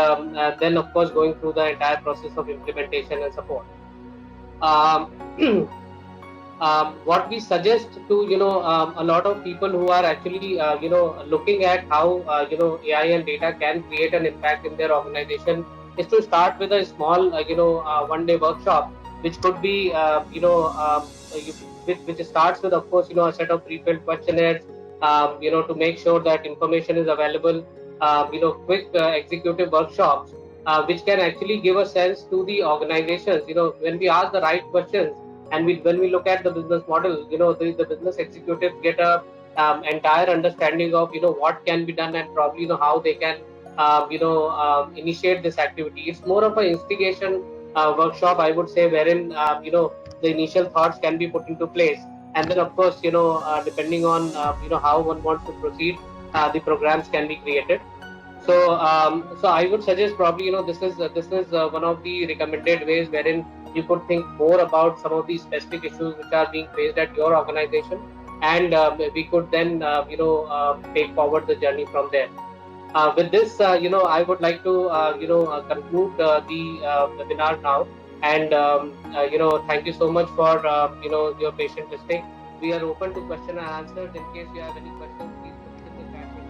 then of course going through the entire process of implementation and support. Um, what we suggest to a lot of people who are actually looking at how AI and data can create an impact in their organization is to start with a small one-day workshop, which could be which starts with, of course, a set of pre-filled questionnaires, to make sure that information is available, quick executive workshops, which can actually give a sense to the organizations. When we ask the right questions, and when we look at the business model, the business executives get a entire understanding of what can be done, and probably how they can initiate this activity. It's more of an instigation workshop, I would say, wherein the initial thoughts can be put into place, and then of course depending on how one wants to proceed, the programs can be created. So I would suggest probably this is one of the recommended ways wherein you could think more about some of these specific issues which are being faced at your organization, and we could then take forward the journey from there. With this, I would like to conclude the webinar now, and thank you so much for your patient listening. We are open to question and answers. In case you have any questions, please put it in the chat.